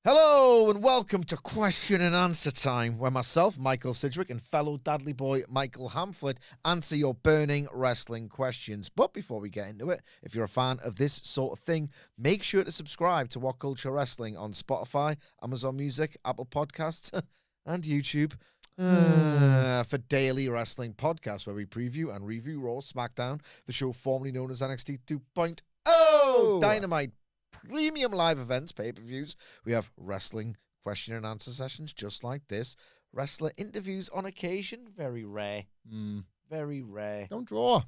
Hello and welcome to Question and Answer Time, where myself, Michael Sidgwick, and fellow Dudley boy Michael Hamflett answer your burning wrestling questions. But before we get into it, if you're a fan of this sort of thing, make sure to subscribe to WhatCulture Wrestling on Spotify, Amazon Music, Apple Podcasts, and YouTube for daily wrestling podcasts where we preview and review Raw, SmackDown, the show formerly known as NXT 2.0, Dynamite, premium live events, pay-per-views. We have wrestling question and answer sessions just like this. Wrestler interviews on occasion. Very rare. Very rare. Don't draw.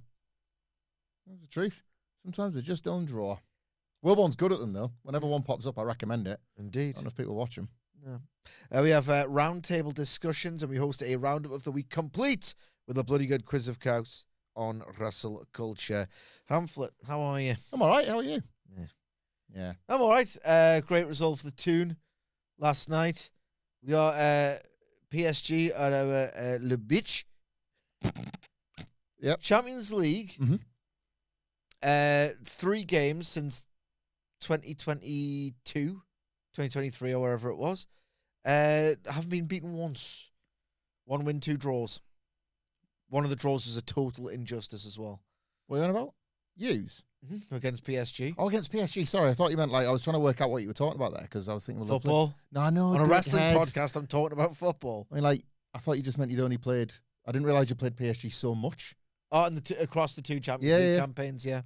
That's the truth. Sometimes they just don't draw. Wilborn's good at them, though. Whenever one pops up, I recommend it. Indeed. I don't know if people watch them. Yeah. We have roundtable discussions, and we host a roundup of the week complete with a bloody good quiz of cows on wrestle culture. Hamflett, how are you? I'm all right. How are you? Yeah. I'm all right. Great result for the Toon last night. We got PSG at our Le Beach. Yep. Champions League. Mm-hmm. 3 games since 2022, 2023 or wherever it was. Haven't been beaten once. 1 win, 2 draws. One of the draws was a total injustice as well. What are you on about? Use? Against PSG. Oh, against PSG. Sorry, I thought you meant I was trying to work out what you were talking about there because I was thinking of football. No, on a wrestling podcast, I'm talking about football. I mean, I thought you just meant you'd only played. I didn't realize you played PSG so much. Oh, and across the 2 Champions League campaigns, yeah.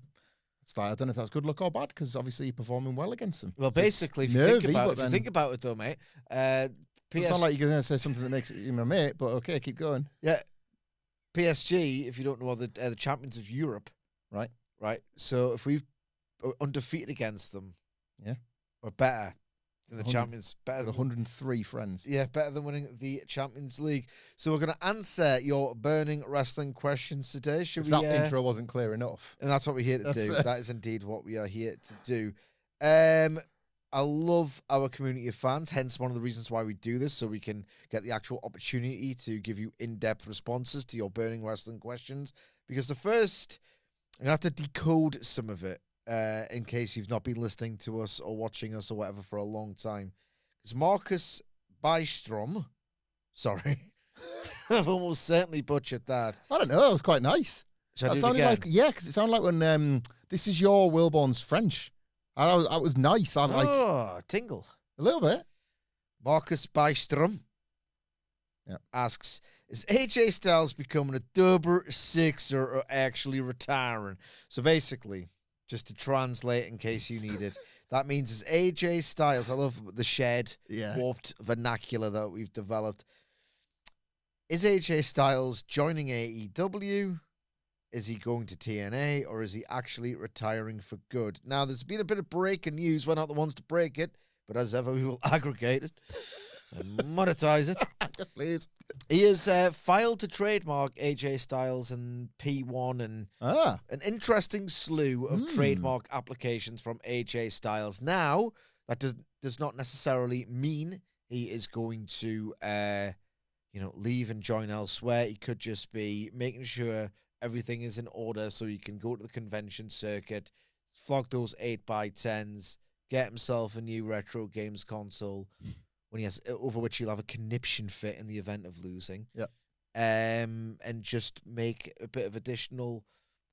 It's I don't know if that's good luck or bad because obviously you're performing well against them. Well, basically, if you think about it, though, mate, it's not like you're going to say something that makes you my mate, but okay, keep going. Yeah, PSG, if you don't know, are the champions of Europe, right? Right. So if we've undefeated against them, yeah, we're better than the champions. Better than 103 friends. Yeah, better than winning the Champions League. So we're going to answer your burning wrestling questions today. Should we? That intro wasn't clear enough. And that's what we're here to do. That is indeed what we are here to do. I love our community of fans, hence one of the reasons why we do this, so we can get the actual opportunity to give you in-depth responses to your burning wrestling questions. Because the first, I'm going to have to decode some of it in case you've not been listening to us or watching us or whatever for a long time. It's Marcus Bystrom. Sorry. I've almost certainly butchered that. I don't know. That was quite nice. Should I that do it sounded again? like, yeah, because it sounded like when this is your Wilborn's French. I was nice. Tingle. A little bit. Marcus Bystrom asks, is AJ Styles becoming a double sixer or actually retiring? So basically, just to translate in case you need it, that means is AJ Styles, I love the shared warped vernacular that we've developed. Is AJ Styles joining AEW? Is he going to TNA, or is he actually retiring for good? Now, there's been a bit of breaking news. We're not the ones to break it, but as ever, we will aggregate it and monetize it. Please. He has filed to trademark AJ Styles and P1 and an interesting slew of trademark applications from AJ Styles. Now, that does not necessarily mean he is going to, leave and join elsewhere. He could just be making sure everything is in order so he can go to the convention circuit, flog those 8x10s, get himself a new retro games console when he has, over which he'll have a conniption fit in the event of losing. Yeah. And just make a bit of additional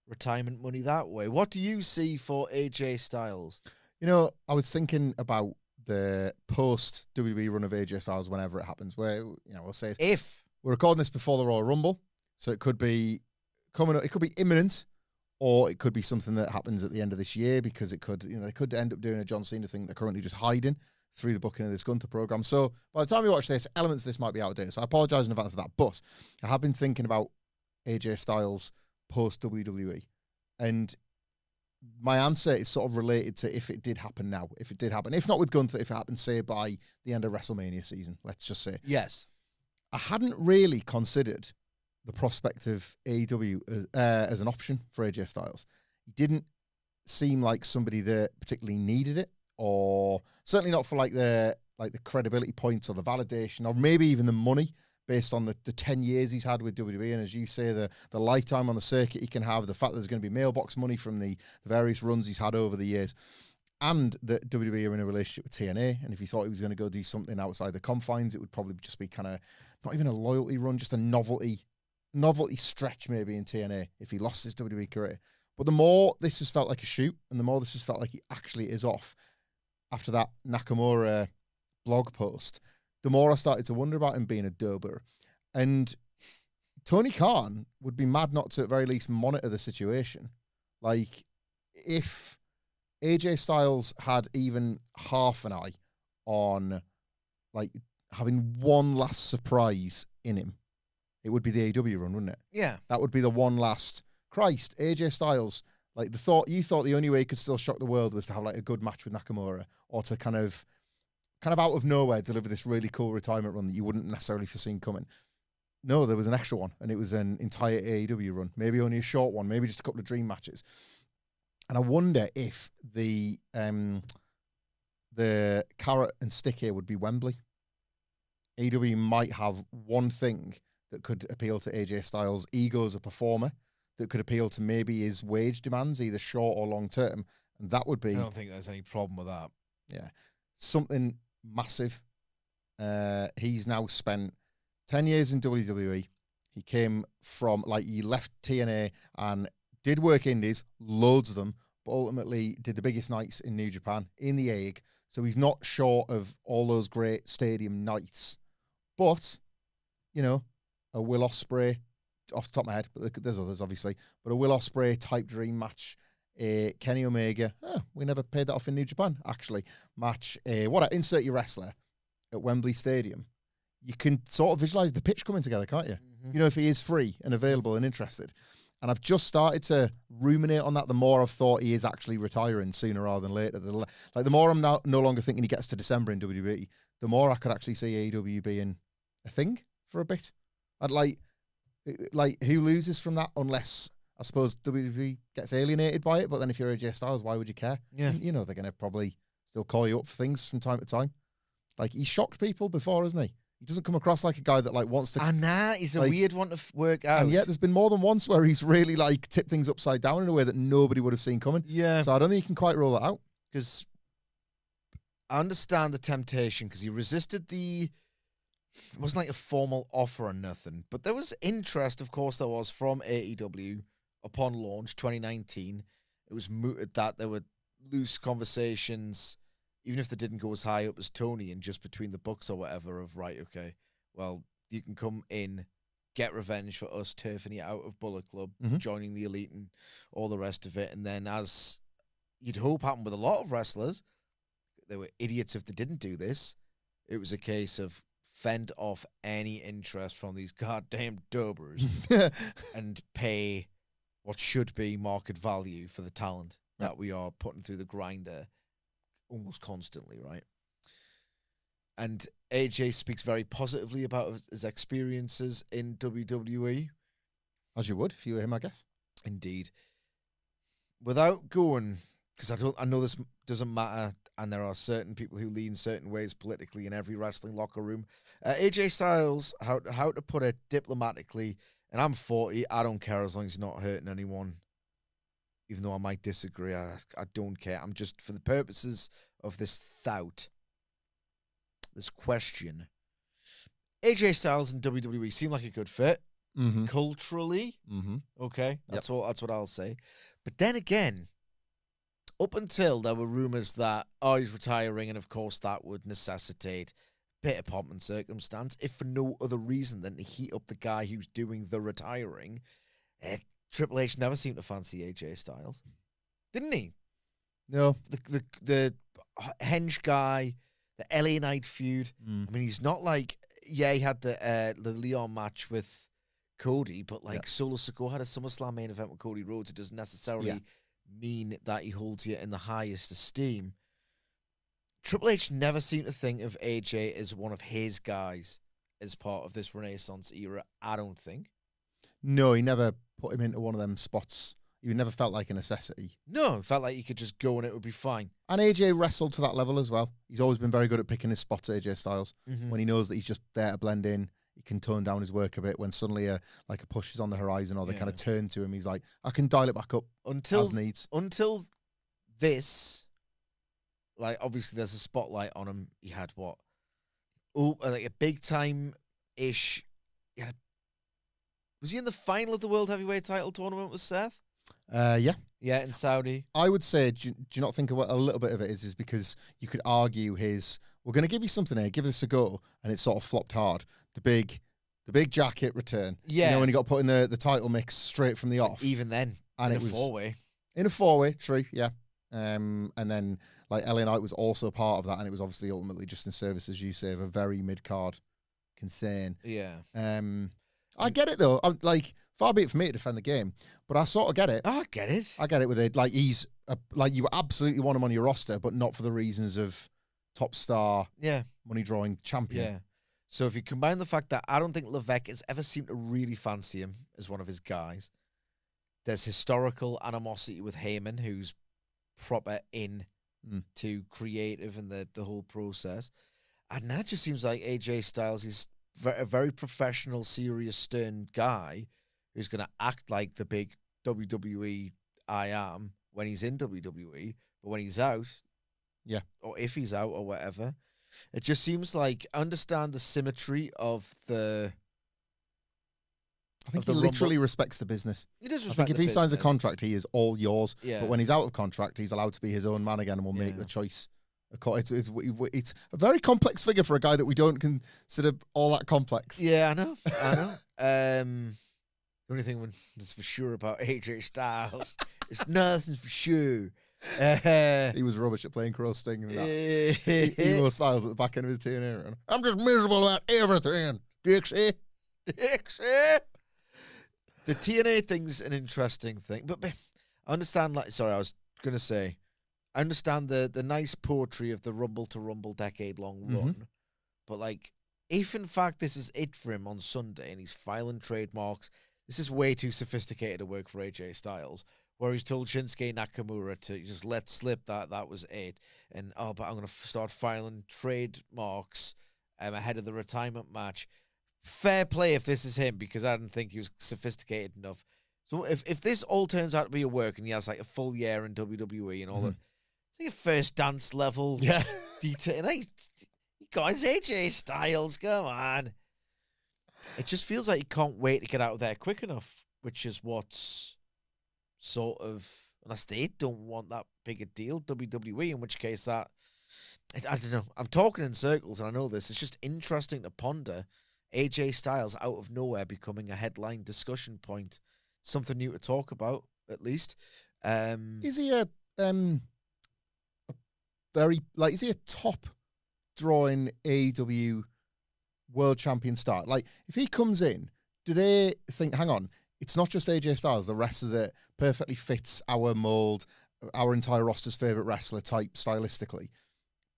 retirement money that way. What do you see for AJ Styles? I was thinking about the post WWE run of AJ Styles whenever it happens, where we'll say if we're recording this before the Royal Rumble, so it could be coming up, it could be imminent, or it could be something that happens at the end of this year because it could, they could end up doing a John Cena thing they're currently just hiding through the booking of this Gunter program. So by the time we watch this, elements of this might be out of date. So I apologize in advance of that. But I have been thinking about AJ Styles post WWE, and my answer is sort of related to if it did happen now, if it did happen, if not with Gunther, if it happened, say, by the end of WrestleMania season, let's just say. Yes. I hadn't really considered the prospect of AEW as an option for AJ Styles. He didn't seem like somebody that particularly needed it, or certainly not for the credibility points or the validation, or maybe even the money based on the 10 years he's had with WWE. And as you say, the lifetime on the circuit he can have, the fact that there's going to be mailbox money from the various runs he's had over the years. and that WWE are in a relationship with TNA, and if he thought he was going to go do something outside the confines, it would probably just be kind of not even a loyalty run, just a novelty stretch maybe in TNA if he lost his WWE career. But the more this has felt like a shoot, and the more this has felt like he actually is off after that Nakamura blog post, the more I started to wonder about him being a dober. And Tony Khan would be mad not to at very least monitor the situation. Like, if AJ Styles had even half an eye on, like, having one last surprise in him, it would be the AEW run, wouldn't it? Yeah. That would be the one last. Christ, AJ Styles, like, you thought the only way he could still shock the world was to have, like, a good match with Nakamura, or to kind of out of nowhere deliver this really cool retirement run that you wouldn't necessarily foreseen coming. No, there was an extra one, and it was an entire AEW run, maybe only a short one, maybe just a couple of dream matches. And I wonder if the carrot and stick here would be Wembley. AEW might have one thing that could appeal to AJ Styles' ego as a performer, that could appeal to maybe his wage demands, either short or long term, and that would be... I don't think there's any problem with that. Yeah. Something massive. He's now spent 10 years in WWE. He came from, like, he left TNA and did work indies, loads of them, but ultimately did the biggest nights in New Japan, in the Hague. So he's not short of all those great stadium nights. But, you know, a Will Ospreay, off the top of my head, but there's others, obviously, but a Will Ospreay type dream match, Kenny Omega, we never paid that off in New Japan, actually, match, insert your wrestler at Wembley Stadium. You can sort of visualize the pitch coming together, can't you? Mm-hmm. You know, if he is free and available and interested. And I've just started to ruminate on that the more I've thought he is actually retiring sooner rather than later. Like, the more I'm now no longer thinking he gets to December in WWE, the more I could actually see AEW being a thing for a bit. I'd like who loses from that, unless, I suppose, WWE gets alienated by it. But then if you're AJ Styles, why would you care? Yeah. You know they're going to probably still call you up for things from time to time. Like, he's shocked people before, hasn't he? He doesn't come across like a guy that, like, wants to... And that is a weird one to work out. And yet there's been more than once where he's really, like, tipped things upside down in a way that nobody would have seen coming. Yeah. So I don't think you can quite rule that out. Because I understand the temptation, because he resisted it wasn't like a formal offer or nothing, but there was interest, of course, there was, from AEW upon launch 2019. It was mooted that there were loose conversations, even if they didn't go as high up as Tony and just between the books or whatever, of, right, okay, well, you can come in, get revenge for us turfing you out of Bullet Club, joining the Elite and all the rest of it. And then, as you'd hope happened with a lot of wrestlers, they were idiots if they didn't do this. It was a case of fend off any interest from these goddamn dobers and pay what should be market value for the talent that we are putting through the grinder almost constantly, right? And AJ speaks very positively about his experiences in WWE. As you would, if you were him, I guess. Indeed. Without going, because I know this doesn't matter, and there are certain people who lean certain ways politically in every wrestling locker room. AJ Styles, how to put it diplomatically, and I'm 40, I don't care as long as he's not hurting anyone. Even though I might disagree, I don't care. I'm just, for the purposes of this question, AJ Styles and WWE seem like a good fit, culturally. Okay, that's what I'll say. But then again, up until there were rumors that, he's retiring, and of course that would necessitate a bit of pomp and circumstance, if for no other reason than to heat up the guy who's doing the retiring. Triple H never seemed to fancy AJ Styles, didn't he? No. The henge guy, the LA Knight feud. I mean, he's not like, he had the Leon match with Cody, but like Solo Sikoa had a SummerSlam main event with Cody Rhodes. It doesn't necessarily mean that he holds you in the highest esteem. Triple H never seemed to think of AJ as one of his guys as part of this Renaissance era, I don't think. No, he never put him into one of them spots. He never felt like a necessity. No, it felt like he could just go and it would be fine. And AJ wrestled to that level as well. He's always been very good at picking his spots, AJ Styles. When he knows that he's just there to blend in, he can tone down his work a bit. When suddenly a push is on the horizon, or they kind of turn to him, he's like, I can dial it back up as needs. Until this, like obviously there's a spotlight on him. He had what? Oh, like a big time ish. Yeah, was he in the final of the World Heavyweight Title tournament with Seth? Yeah. Yeah, in Saudi. I would say, do you not think what a little bit of it is because you could argue we're going to give you something here, give this a go, and it sort of flopped hard. The big jacket return. Yeah. When he got put in the title mix straight from the off. Even then, and it was four-way. In a four-way, true, yeah. And then like LA Knight was also part of that, and it was obviously ultimately just in service, as you say, of a very mid-card concern. Yeah. I get it though. I'm like, far be it for me to defend the game, but I sort of get it. Oh, I get it. I get it with it. Like like you absolutely want him on your roster, but not for the reasons of top star, money drawing champion. Yeah. So if you combine the fact that I don't think Levesque has ever seemed to really fancy him as one of his guys, there's historical animosity with Heyman, who's proper in to creative and the whole process, and that just seems like AJ Styles is a very professional, serious, stern guy who's going to act like the big WWE I am when he's in WWE, but when he's out, or if he's out or whatever, it just seems like I understand the symmetry of the. I think he literally respects the business. He does respect I think if he signs a business. contract, he is all yours. Yeah. But when he's out of contract, he's allowed to be his own man again and will make the choice. It's a very complex figure for a guy that we don't consider all that complex. Yeah, I know. The only thing that's for sure about AJ Styles is nothing's for sure. He was rubbish at playing Crow Sting and that. Emo Styles at the back end of his TNA. I'm just miserable about everything, Dixie. The TNA thing's an interesting thing, but I understand. I was gonna say, I understand the nice poetry of the Rumble to Rumble decade-long run, but like, if in fact this is it for him on Sunday and he's filing trademarks, this is way too sophisticated to work for AJ Styles. Where he's told Shinsuke Nakamura to just let slip that was it, and but I'm gonna start filing trademarks ahead of the retirement match. Fair play if this is him, because I didn't think he was sophisticated enough. So if this all turns out to be a work and he has like a full year in WWE and all that, it's like a first dance level detail. Like, guys, AJ Styles, come on. It just feels like he can't wait to get out of there quick enough, which is what's sort of, unless they don't want that big a deal, WWE, in which case I don't know. I'm talking in circles and I know this. It's just interesting to ponder AJ Styles out of nowhere becoming a headline discussion point. Something new to talk about, at least. Is he a top drawing AEW world champion star? Like, if he comes in, do they think, hang on, it's not just AJ Styles, the rest of it perfectly fits our mold, our entire roster's favorite wrestler type stylistically,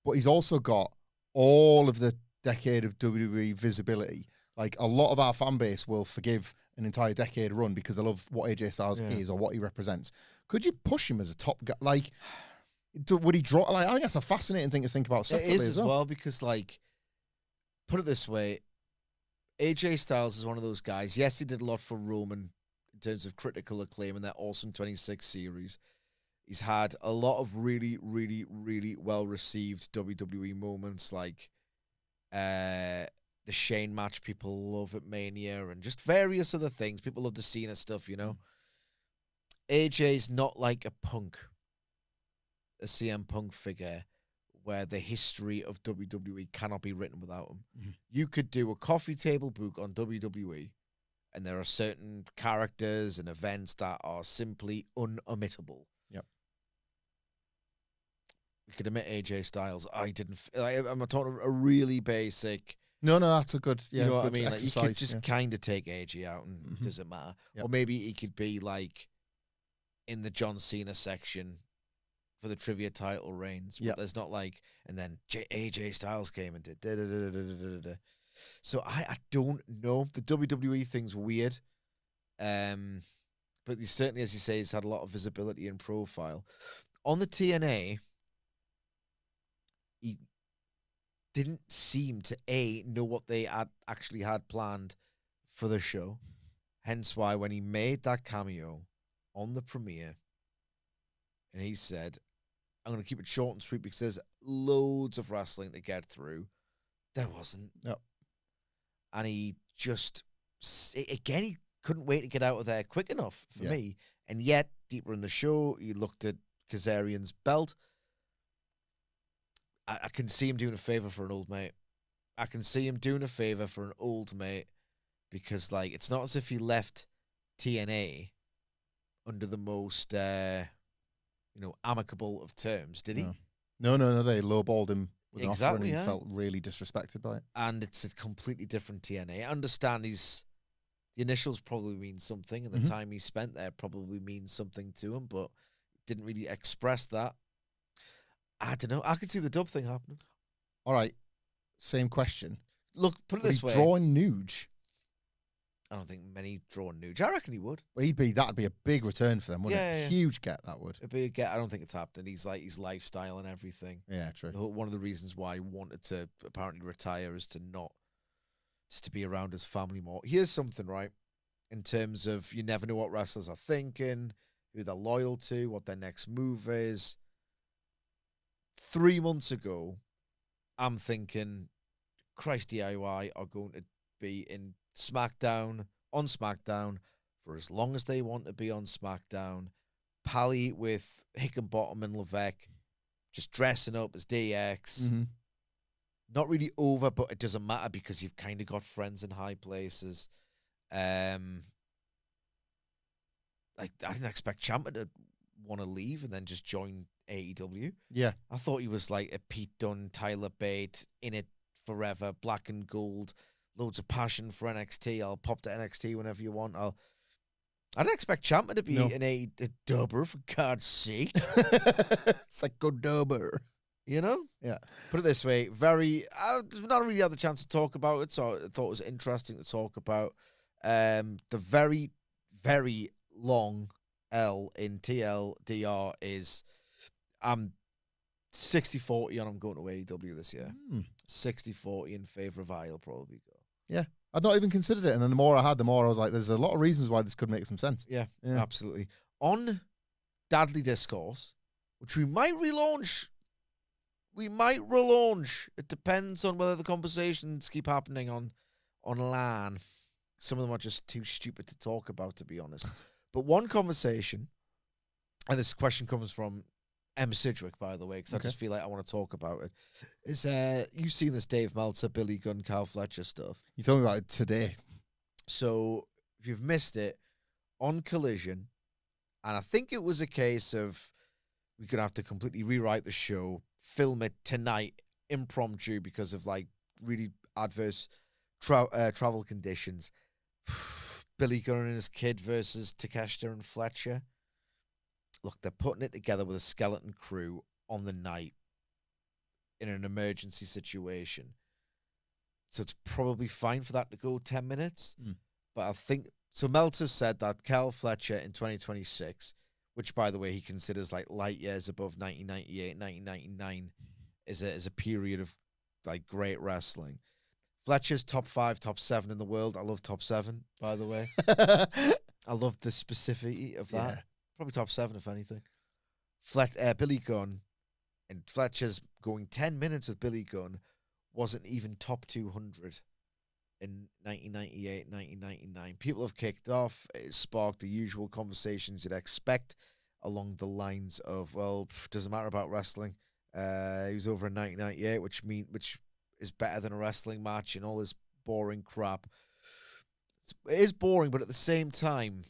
but he's also got all of the decade of WWE visibility. Like, a lot of our fan base will forgive an entire decade run because they love what AJ Styles is or what he represents. Could you push him as a top guy? Like, would he draw? Like, I think that's a fascinating thing to think about separately. It is as well, because, like, put it this way, AJ Styles is one of those guys. Yes, he did a lot for Roman in terms of critical acclaim in that awesome 26 series. He's had a lot of really, really, really well-received WWE moments, like the Shane match people love at Mania, and just various other things. People love the Cena stuff, you know. AJ's not like a CM Punk figure where the history of WWE cannot be written without him. You could do a coffee table book on WWE, and there are certain characters and events that are simply unomittable. Yep. We could omit AJ Styles. I'm talking a really basic. No, that's a good. Yeah, you know what I good mean? Like, you could just kind of take AJ out, and does it matter? Yep. Or maybe he could be like in the John Cena section for the trivia title reigns. But there's not like, and then AJ Styles came and did da-da-da-da-da-da-da. So I don't know. The WWE thing's weird. But he certainly, as you say, he's had a lot of visibility and profile. On the TNA, he didn't seem to know what they actually had planned for the show. Hence why when he made that cameo on the premiere, and he said, I'm going to keep it short and sweet because there's loads of wrestling to get through. There wasn't. No. And he just, again, he couldn't wait to get out of there quick enough for me. And yet, deeper in the show, he looked at Kazarian's belt. I can see him doing a favor for an old mate. I can see him doing a favor for an old mate because, like, it's not as if he left TNA under the most, amicable of terms, did he? No. They lowballed him with an offer and he yeah. felt really disrespected by it. And it's a completely different TNA. I understand the initials probably mean something, and the time he spent there probably means something to him, but didn't really express that. I don't know. I could see the dub thing happening. All right. Same question. Look, put it this way. Drawing Nuge. I don't think many draw Nuge. I reckon he would. Well, that'd be a big return for them, wouldn't it? Yeah. Huge get, that would. It'd be a get. I don't think it's happening. He's like his lifestyle and everything. Yeah, true. One of the reasons why he wanted to apparently retire is to be around his family more. Here's something, right? In terms of you never know what wrestlers are thinking, who they're loyal to, what their next move is. 3 months ago, I'm thinking Christ DIY are going to be on SmackDown for as long as they want to be on SmackDown. Pally with Hickenbottom and Levesque just dressing up as DX. Not really over, but it doesn't matter because you've kind of got friends in high places. I didn't expect Ciampa to want to leave and then just join AEW. Yeah. I thought he was like a Pete Dunne, Tyler Bate, in it forever, black and gold, loads of passion for NXT. I'll pop to NXT whenever you want. I didn't expect Ciampa to be a dubber, for God's sake. It's like go dubber. You know? Yeah. Put it this way, not really had the chance to talk about it, so I thought it was interesting to talk about. The very, very long L in TLDR is I'm 60-40 and I'm going to AEW this year. 60-40 in favor of I'll probably go. Yeah. I'd not even considered it. And then the more I had, the more I was like, there's a lot of reasons why this could make some sense. Yeah. Absolutely. On Dadley Discourse, which we might relaunch. It depends on whether the conversations keep happening on LAN. Some of them are just too stupid to talk about, to be honest. But one conversation, and this question comes from M. Sidgwick, by the way, because I just feel like I want to talk about it, is you've seen this Dave Meltzer, Billy Gunn, Kyle Fletcher stuff. You told me about it today. So if you've missed it, on Collision, and I think it was a case of we're going to have to completely rewrite the show, film it tonight, impromptu, because of like really adverse travel conditions. Billy Gunn and his kid versus Takeshita and Fletcher. Look, they're putting it together with a skeleton crew on the night in an emergency situation. So it's probably fine for that to go 10 minutes. But I think, so Meltzer said that Kyle Fletcher in 2026, which by the way, he considers like light years above 1998, 1999, is a period of like great wrestling. Fletcher's top 5, top 7 in the world. I love top 7, by the way. I love the specificity of that. Yeah. Probably top 7, if anything. Billy Gunn and Fletcher's going 10 minutes with Billy Gunn wasn't even top 200 in 1998, 1999. People have kicked off. It sparked the usual conversations you'd expect along the lines of, well, doesn't matter about wrestling. He was over in 1998, which is better than a wrestling match and all this boring crap. It is boring, but at the same time,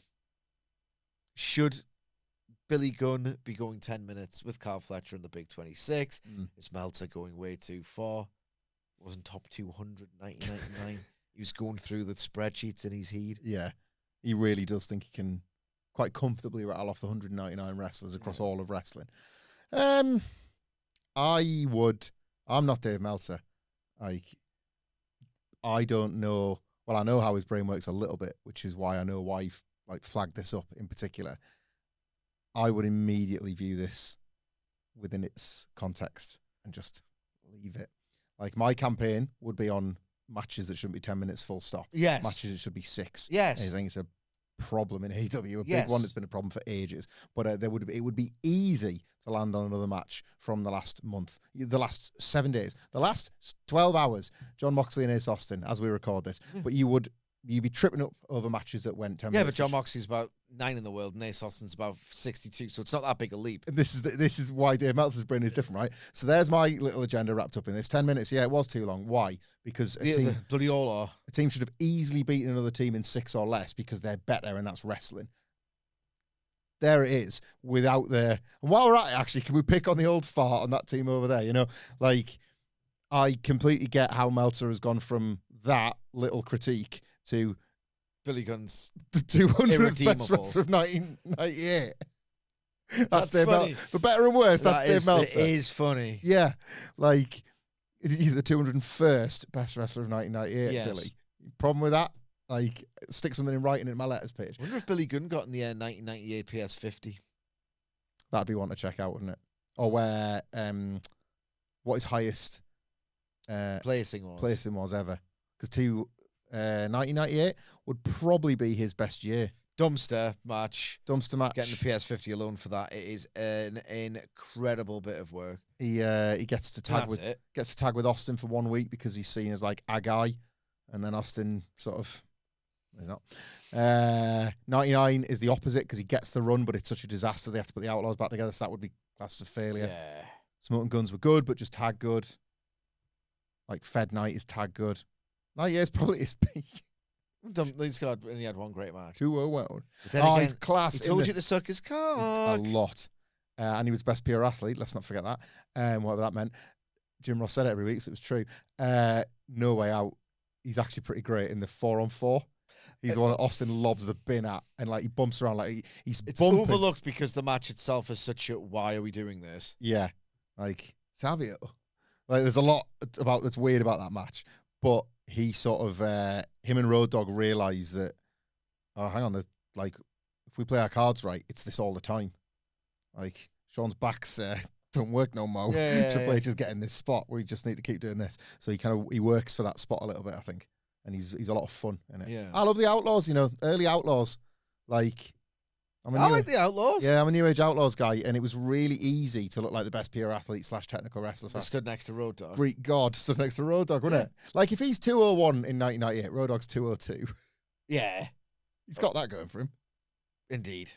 should Billy Gunn be going 10 minutes with Kyle Fletcher in the Big 26? Is Meltzer going way too far? Wasn't top 200 in 1999. He was going through the spreadsheets in his head. Yeah. He really does think he can quite comfortably rattle off the 199 wrestlers across all of wrestling. I'm not Dave Meltzer. I don't know. Well, I know how his brain works a little bit, which is why I know why he flagged this up in particular. I would immediately view this within its context and just leave it. Like, my campaign would be on matches that shouldn't be 10 minutes full stop. Yes. Matches that should be 6. Yes. I think it's a problem in AEW, a Yes. big one that's been a problem for ages. But it would be easy to land on another match from the last month, the last 7 days, the last 12 hours. Jon Moxley and Ace Austin, as we record this. Yeah. But you'd be tripping up over matches that went 10 Yeah, minutes. but Jon Moxley's about 9 in the world, and Ace Austin's about 62, so it's not that big a leap. And this is why Dave Meltzer's brain is different, right? So there's my little agenda wrapped up in this. 10 minutes, yeah, it was too long. Why? Because The bloody all are. a team should have easily beaten another team in 6 or less because they're better, and that's wrestling. There it is, without the... And while we're at it, actually, can we pick on the old fart on that team over there? You know, like, I completely get how Meltzer has gone from that little critique to... Billy Gunn's the 200th best irredeemable. wrestler of 1998. That's Dave funny. For better and worse, that's Dave Meltzer. It is funny. Yeah, like, he's the 201st best wrestler of 1998, Yes. Billy. Problem with that? Like, stick something in writing in my letters page. I wonder if Billy Gunn got in the 1998 PS50. That'd be one to check out, wouldn't it? Or where, what his highest Placing was ever. Because 1998 would probably be his best year. Dumpster match. Dumpster match. Getting the PS50 alone for that, it is an incredible bit of work. He gets to tag with Austin for 1 week because he's seen as like a guy, and then Austin sort of he's not. 99 is the opposite because he gets the run, but it's such a disaster they have to put the Outlaws back together, so that would be classed as failure. Yeah. Smoking Guns were good, but just tag good. Like Fed Night is tag good. 98 is probably his peak. He's only had one great match. 201. But then again, he's class. he told you to suck his cock. A lot. And he was best PR athlete. Let's not forget that. Whatever that meant. Jim Ross said it every week, so it was true. No Way Out. He's actually pretty great in the 4-on-4. He's the one that Austin lobs the bin at, and like he bumps around like he's It's bumping. overlooked because the match itself is such a why are we doing this? Yeah, like Savio. Like there's a lot that's weird about that match, but he sort of him and Road Dogg realise that hang on, like if we play our cards right, it's this all the time. Like Sean's backs don't work no more. Triple H is getting this spot. We just need to keep doing this. So he works for that spot a little bit, I think. And he's a lot of fun in it. Yeah. I love the Outlaws, early Outlaws. Like I like the Outlaws. Yeah, I'm a New Age Outlaws guy, and it was really easy to look like the best PR athlete / technical wrestler. I stood next to Road Dogg. Greek God stood next to Road Dogg, wouldn't it? Like if he's 201 in 1998, Road Dogg's 202. Yeah. He's got that going for him. Indeed.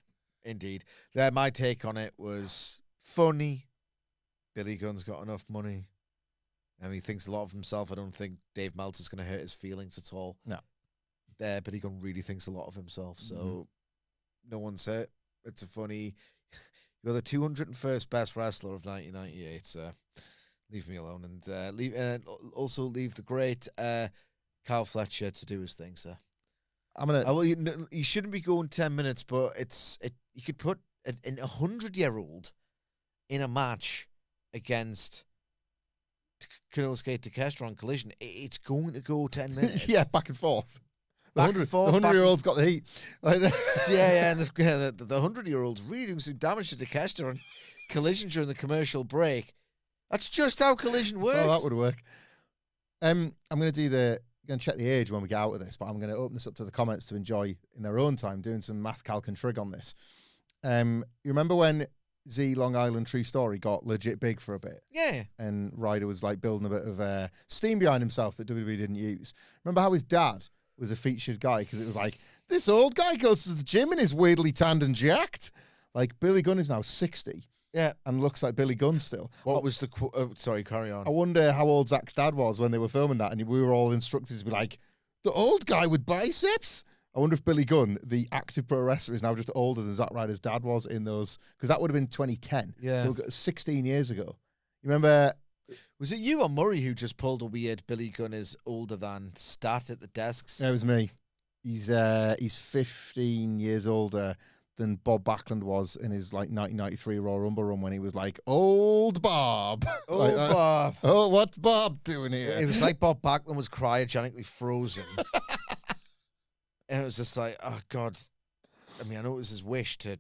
My take on it was funny. Billy Gunn's got enough money. I mean, he thinks a lot of himself. I don't think Dave Meltzer's going to hurt his feelings at all. No. Billy Gunn really thinks a lot of himself, so no one's hurt. It's a funny... You're the 201st best wrestler of 1998, so leave me alone. And also leave the great Carl Fletcher to do his thing, sir. You shouldn't be going 10 minutes, but you could put a 100-year-old in a match against Konosuke Takeshita on Collision. It's going to go 10 minutes. Yeah, back and forth. The 100-year-old's got the heat. Like and the 100-year-old's really doing some damage to Takeshita on Collision during the commercial break. That's just how Collision works. Oh, that would work. I'm going to check the age when we get out of this, but I'm going to open this up to the comments to enjoy in their own time, doing some math calc and trig on this. You remember when Z Long Island True Story got legit big for a bit? Yeah. And Ryder was like building a bit of steam behind himself that WWE didn't use. Remember how his dad was a featured guy because it was like, this old guy goes to the gym and is weirdly tanned and jacked. Like Billy Gunn is now 60. Yeah. And looks like Billy Gunn still. What was the... sorry, carry on. I wonder how old Zach's dad was when they were filming that, and we were all instructed to be like, the old guy with biceps? I wonder if Billy Gunn, the active pro wrestler, is now just older than Zack Ryder's dad was in those... Because that would have been 2010. Yeah. So 16 years ago. You remember... Was it you or Murray who just pulled a weird Billy Gunn is older than stat at the desks? Yeah, it was me. He's 15 years older than Bob Backlund was in his like 1993 Royal Rumble run when he was like, old Bob. Old Bob. Oh, what's Bob doing here? It was like Bob Backlund was cryogenically frozen. And it was just like, oh, God. I mean, I know it was his wish to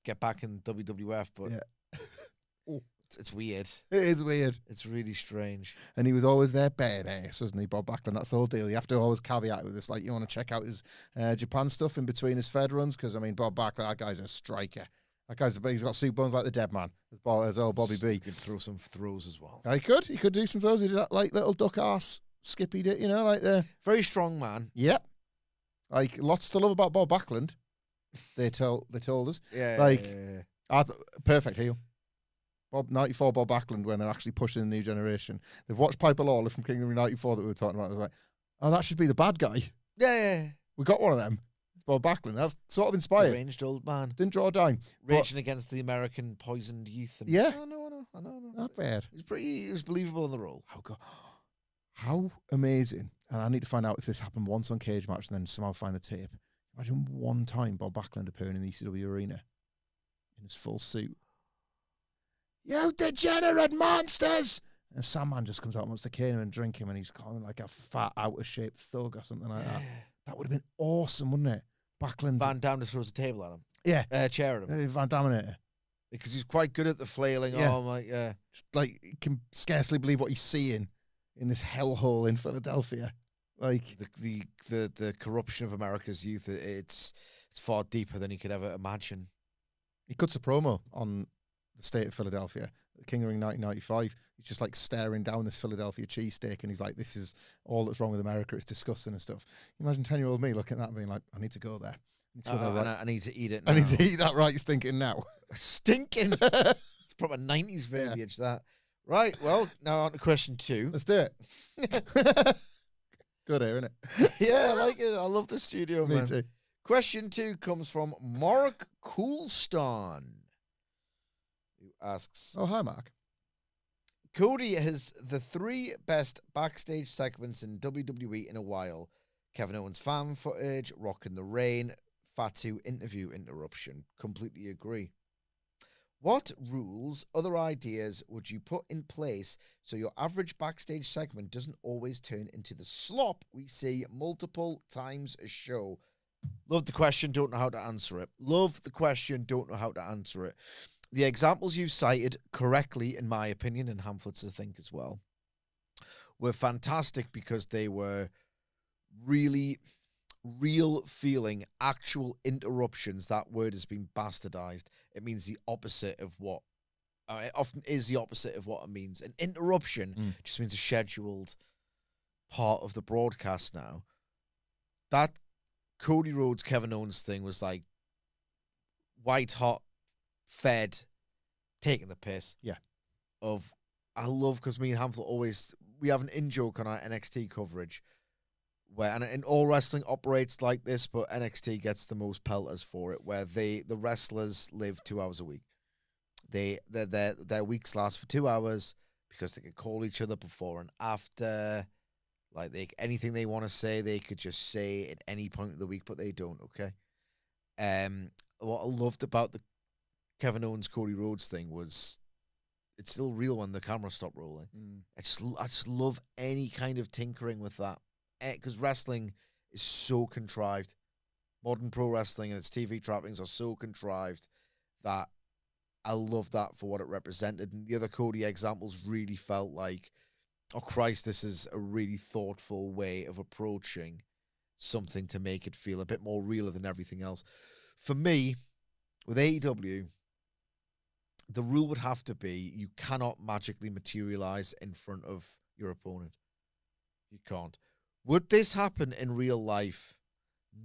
get back in WWF, but... Yeah. It's weird. It is weird. It's really strange. And he was always there, bare ass, wasn't he, Bob Backlund? That's the whole deal. You have to always caveat with this, like, you want to check out his Japan stuff in between his Fed runs, because, I mean, Bob Backlund, that guy's a striker. He's got soup bones like the dead man, as old Bobby B. He could throw some throws as well. He could do some throws. He did that, like, little duck arse Skippy did, like the... Very strong man. Yep. Like, lots to love about Bob Backlund, they told us. Yeah. Like, perfect heel. 94 Bob Backlund, when they're actually pushing the new generation. They've watched Piper Lawler from Kingdom of 94 that we were talking about. They're like, oh, that should be the bad guy. Yeah. We got one of them. It's Bob Backlund. That's sort of inspired. Deranged old man. Didn't draw a dime. Raging against the American poisoned youth. And, yeah. I know. Not bad. He was believable in the role. How amazing. And I need to find out if this happened once on Cage Match and then somehow find the tape. Imagine one time Bob Backlund appearing in the ECW arena in his full suit. You degenerate monsters! And Sandman just comes out and wants to cane him and drink him, and he's calling like a fat, out-of-shape thug or something like that. That would have been awesome, wouldn't it? Backlund. Van Damme just throws a table at him. Yeah. Chair at him. Van Daminator. Because he's quite good at the flailing arm. Like, Just like, he can scarcely believe what he's seeing in this hellhole in Philadelphia. Like the corruption of America's youth, it's far deeper than he could ever imagine. He cuts a promo on the state of Philadelphia, King of the Ring 1995. He's just like staring down this Philadelphia cheesesteak, and he's like, this is all that's wrong with America. It's disgusting and stuff. Imagine 10-year-old me looking at that and being like, I need to go there. I need to eat it now. I need to eat that right stinking now. Stinking? It's proper 90s verbiage, that. Right, well, now on to question 2. Let's do it. Good here, isn't it? Yeah, I like it. I love the studio, man. Me too. Question 2 comes from Mark Coolston, who asks... Oh, hi, Mark. Cody has the 3 best backstage segments in WWE in a while. Kevin Owens fan footage, Rock in the Rain, Fatu interview interruption. Completely agree. What rules, other ideas would you put in place so your average backstage segment doesn't always turn into the slop we see multiple times a show? Love the question, don't know how to answer it. Love the question, don't know how to answer it. The examples you cited correctly, in my opinion, and Hamflett's I think as well, were fantastic because they were really real feeling, actual interruptions. That word has been bastardized. It means the opposite of what it often is the opposite of what it means. An interruption just means a scheduled part of the broadcast now. That Cody Rhodes, Kevin Owens thing was like white hot, fed, taking the piss. Yeah. I love, because me and Hamflett we have an in-joke on our NXT coverage where, and all wrestling operates like this, but NXT gets the most pelters for it, where the wrestlers live 2 hours a week. Their weeks last for 2 hours because they can call each other before and after. Like, anything they want to say, they could just say at any point of the week, but they don't, okay? What I loved about the Kevin Owens, Cody Rhodes thing was it's still real when the camera stopped rolling. I just love any kind of tinkering with that. Because wrestling is so contrived. Modern pro wrestling and its TV trappings are so contrived that I love that for what it represented. And the other Cody examples really felt like, oh Christ, this is a really thoughtful way of approaching something to make it feel a bit more realer than everything else. For me, with AEW, the rule would have to be you cannot magically materialize in front of your opponent. You can't. Would this happen in real life?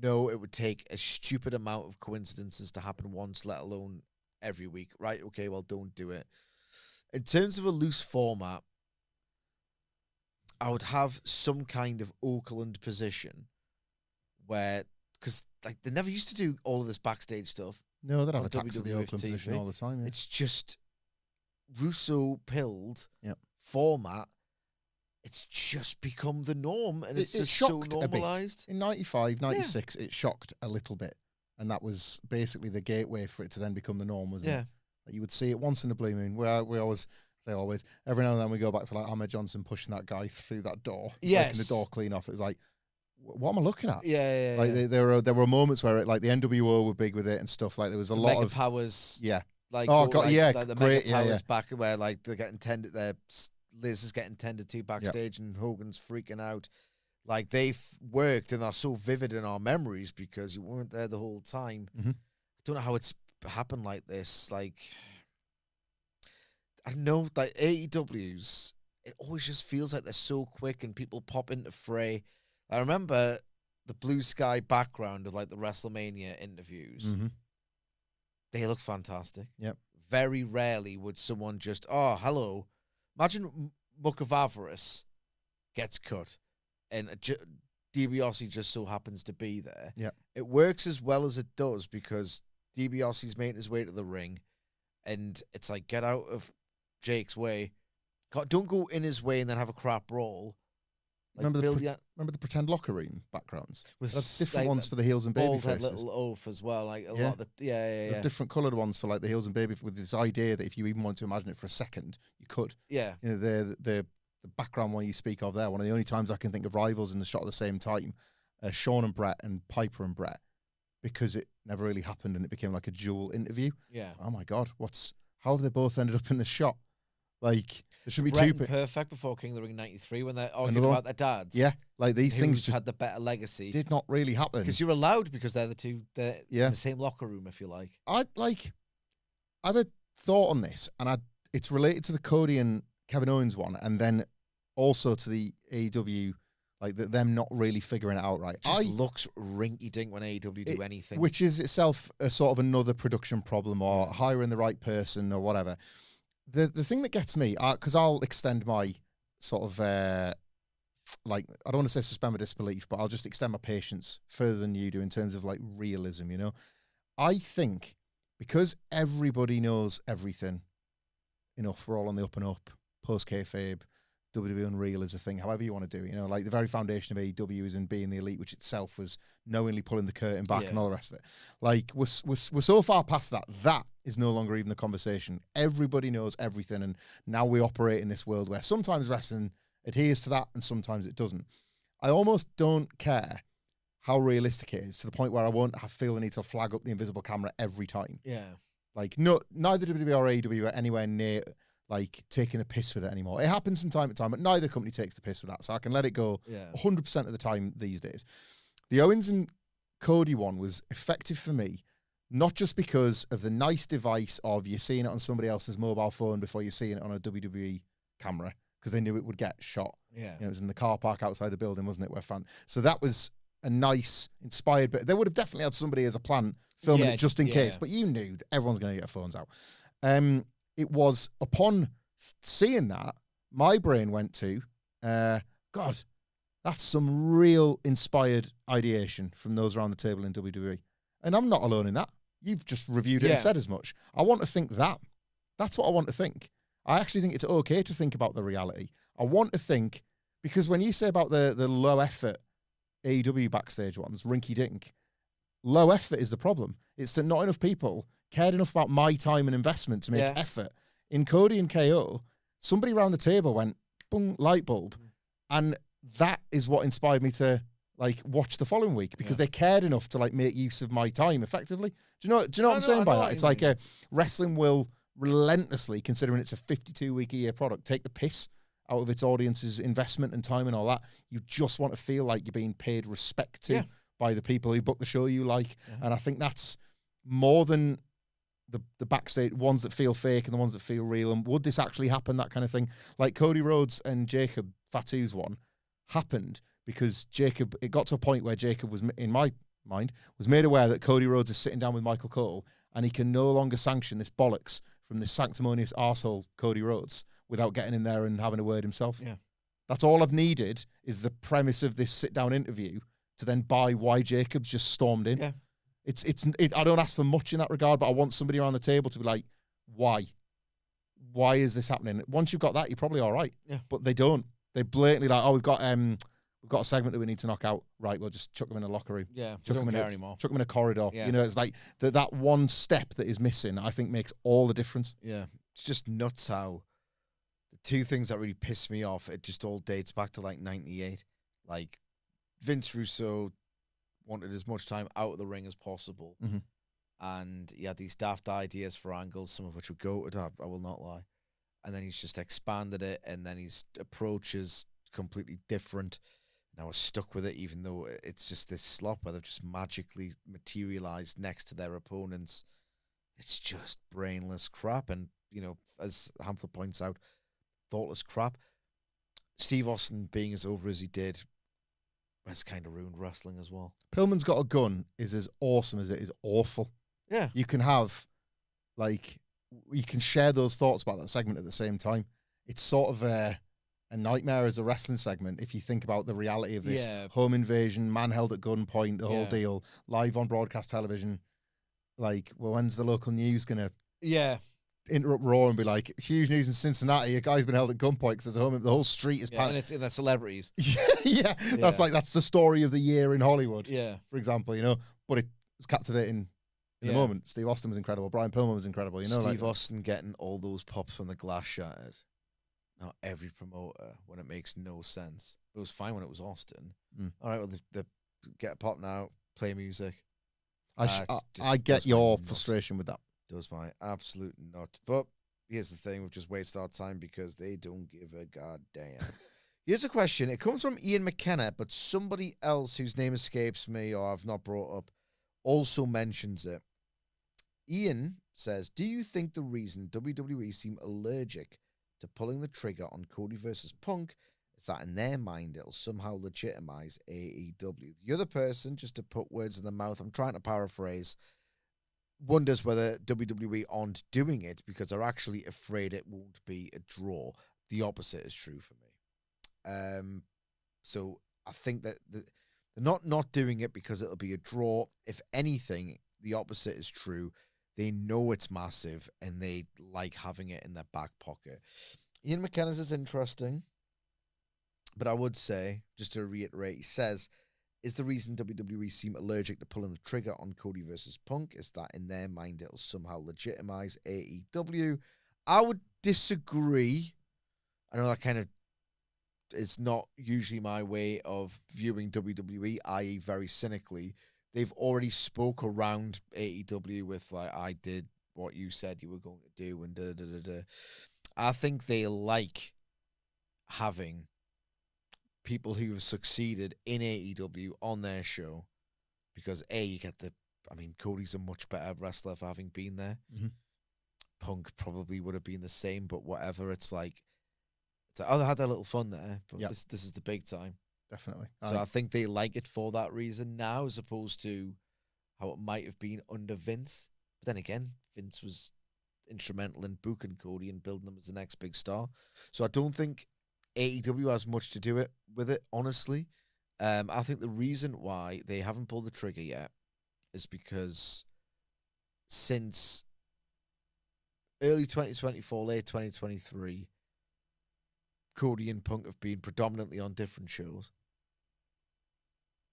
No, it would take a stupid amount of coincidences to happen once, let alone every week. Right, okay, well, don't do it. In terms of a loose format, I would have some kind of Oakland position where, because like they never used to do all of this backstage stuff. No, they'd have attacks at the Oakland position all the time. Yeah. It's just Russo-pilled yep. format. It's just become the norm, and it's just so normalized. In 95, 96, it shocked a little bit, and that was basically the gateway for it to then become the norm, wasn't it? Like you would see it once in a blue moon, where we always say every now and then we go back to like Ahmed Johnson pushing that guy through that door, making the door clean off. It was like, what am I looking at? Like there were moments where it, like the NWO were big with it and stuff. Like there was a lot of powers. Yeah. Like, Oh God, yeah, like the great, Mega yeah, Powers back where like they're getting tended, Liz is getting tended to backstage, and Hogan's freaking out. Like they've worked and are so vivid in our memories because you weren't there the whole time. Mm-hmm. I don't know how it's happened like this. Like, I don't know, like AEW's, it always just feels like they're so quick and people pop into fray. I remember the blue sky background of like the WrestleMania interviews. Mm-hmm. They look fantastic. Yep. Very rarely would someone just, oh, hello. Imagine Muck of Avarice gets cut and DiBiase just so happens to be there. Yeah. It works as well as it does because DiBiase's making his way to the ring and it's like, get out of Jake's way. Don't go in his way and then have a crap brawl. Like remember the pretend locker room backgrounds? With There's different like, ones for the heels and baby bald head faces. little oaf as well. Like a lot of the There's different coloured ones for like the heels and baby, with this idea that if you even want to imagine it for a second, you could. Yeah. You know, the background one you speak of there, one of the only times I can think of rivals in the shot at the same time, Sean and Brett and Piper and Brett, because it never really happened and it became like a dual interview. Yeah. Oh my God, how have they both ended up in the shot? Like, there shouldn't be Brett two. and Perfect before King of the Ring 93 when they're arguing about their dads. Yeah, like these things just had the better legacy. did not really happen. Because you're allowed because they're the two, they're in the same locker room, if you like. I have a thought on this, and it's related to the Cody and Kevin Owens one, and then also to the AEW, like them not really figuring it out right. It looks rinky-dink when AEW do anything. Which is itself a sort of another production problem, or hiring the right person or whatever. The thing that gets me, because I'll extend my sort of, like, I don't want to say suspend my disbelief, but I'll just extend my patience further than you do in terms of, like, realism, you know? I think because everybody knows everything enough, we're all on the up and up, post-kayfabe, WWE Unreal is a thing, however you want to do it, you know? Like, the very foundation of AEW is in being the elite, which itself was knowingly pulling the curtain back and all the rest of it. Like, we're so far past that. That is no longer even the conversation. Everybody knows everything, and now we operate in this world where sometimes wrestling adheres to that and sometimes it doesn't. I almost don't care how realistic it is, to the point where I won't feel the need to flag up the invisible camera every time. Yeah. Like, no, neither WWE or AEW are anywhere near, like, taking the piss with it anymore. It happens from time to time, but neither company takes the piss with that, so I can let it go 100% of the time these days. The Owens and Cody one was effective for me, not just because of the nice device of you seeing it on somebody else's mobile phone before you're seeing it on a WWE camera, because they knew it would get shot. Yeah. You know, it was in the car park outside the building, wasn't it? So that was a nice, inspired bit. They would have definitely had somebody as a plant filming it just in case, but you knew that everyone's going to get their phones out. It was upon seeing that, my brain went to, God, that's some real inspired ideation from those around the table in WWE. And I'm not alone in that. You've just reviewed it and said as much. I want to think that. That's what I want to think. I actually think it's okay to think about the reality. I want to think, because when you say about the low effort AEW backstage ones, rinky dink, low effort is the problem. It's that not enough people cared enough about my time and investment to make effort. In Cody and KO, somebody around the table went, boom, light bulb. And that is what inspired me to, like, watch the following week, because they cared enough to, like, make use of my time effectively. Do you know what I'm saying by that? It's like wrestling will relentlessly, considering it's a 52-week-a-year product, take the piss out of its audience's investment and time and all that. You just want to feel like you're being paid respect to by the people who book the show you like. And I think that's more than the backstage ones that feel fake and the ones that feel real. And would this actually happen? That kind of thing. Like Cody Rhodes and Jacob Fatu's one happened because it got to a point where Jacob was, in my mind, was made aware that Cody Rhodes is sitting down with Michael Cole and he can no longer sanction this bollocks from this sanctimonious arsehole Cody Rhodes without getting in there and having a word himself. Yeah. That's all I've needed, is the premise of this sit-down interview to then buy why Jacobs just stormed in. Yeah. I don't ask for much in that regard, but I want somebody around the table to be like, why? Why is this happening? Once you've got that, you're probably all right. Yeah. But they don't. They blatantly like, oh, we've got a segment that we need to knock out. Right, we'll just chuck them in a locker room. Yeah, chuck we don't them care anymore. Chuck them in a corridor. Yeah. You know, it's like that one step that is missing, I think, makes all the difference. Yeah. It's just nuts how the two things that really piss me off, it just all dates back to like 98. Like Vince Russo wanted as much time out of the ring as possible. Mm-hmm. and he had these daft ideas for angles, some of which were goated, I will not lie. And then he's just expanded it, and then his approach is completely different. Now we're stuck with it, even though it's just this slop where they've just magically materialized next to their opponents. It's just brainless crap, and, you know, as Hamflett points out, thoughtless crap. Steve Austin being as over as he did has kind of ruined wrestling as well. Pillman's Got a Gun is as awesome as it is awful. Yeah. You can have, like, you can share those thoughts about that segment at the same time. It's sort of a nightmare as a wrestling segment if you think about the reality of this. Home invasion, man held at gunpoint, the whole deal, live on broadcast television. Like, well, when's the local news going to interrupt Raw and be like, huge news in Cincinnati, a guy's been held at gunpoint because the whole street is and it's in the celebrities. That's the story of the year in Hollywood, for example, you know. But it was captivating in the moment. Steve Austin was incredible. Brian Pillman was incredible, you know. Steve Austin getting all those pops when the glass shattered. Not every promoter, when it makes no sense. It was fine when it was Austin. All right, well, they get a pop now, play music. I get your frustration with that. Does my absolute nut. But here's the thing, we've just wasted our time because they don't give a goddamn. Here's a question. It comes from Ian McKenna, but somebody else whose name escapes me or I've not brought up also mentions it. Ian says, do you think the reason WWE seem allergic to pulling the trigger on Cody versus Punk is that in their mind it'll somehow legitimize AEW? The other person, just to put words in the mouth, I'm trying to paraphrase, wonders whether WWE aren't doing it because they're actually afraid it won't be a draw. The opposite is true for me. So I think that they're not doing it because it'll be a draw. If anything, the opposite is true. They know it's massive, and they like having it in their back pocket. Ian McKenna's is interesting, but I would say, just to reiterate, he says, is the reason WWE seem allergic to pulling the trigger on Cody versus Punk is that in their mind it'll somehow legitimize AEW? I would disagree. I know that kind of is not usually my way of viewing WWE, i.e. very cynically. They've already spoke around AEW with, like, I did what you said you were going to do, and da-da-da-da-da. I think they like having people who have succeeded in AEW on their show because, A, you get Cody's a much better wrestler for having been there. Punk probably would have been the same, but whatever. It's like, oh, they had their little fun there, but this is the big time. Definitely. So I think they like it for that reason now, as opposed to how it might have been under Vince. But then again, Vince was instrumental in booking Cody and building him as the next big star. So I don't think AEW has much to do with it, honestly. I think the reason why they haven't pulled the trigger yet is because since early 2024, late 2023, Cody and Punk have been predominantly on different shows.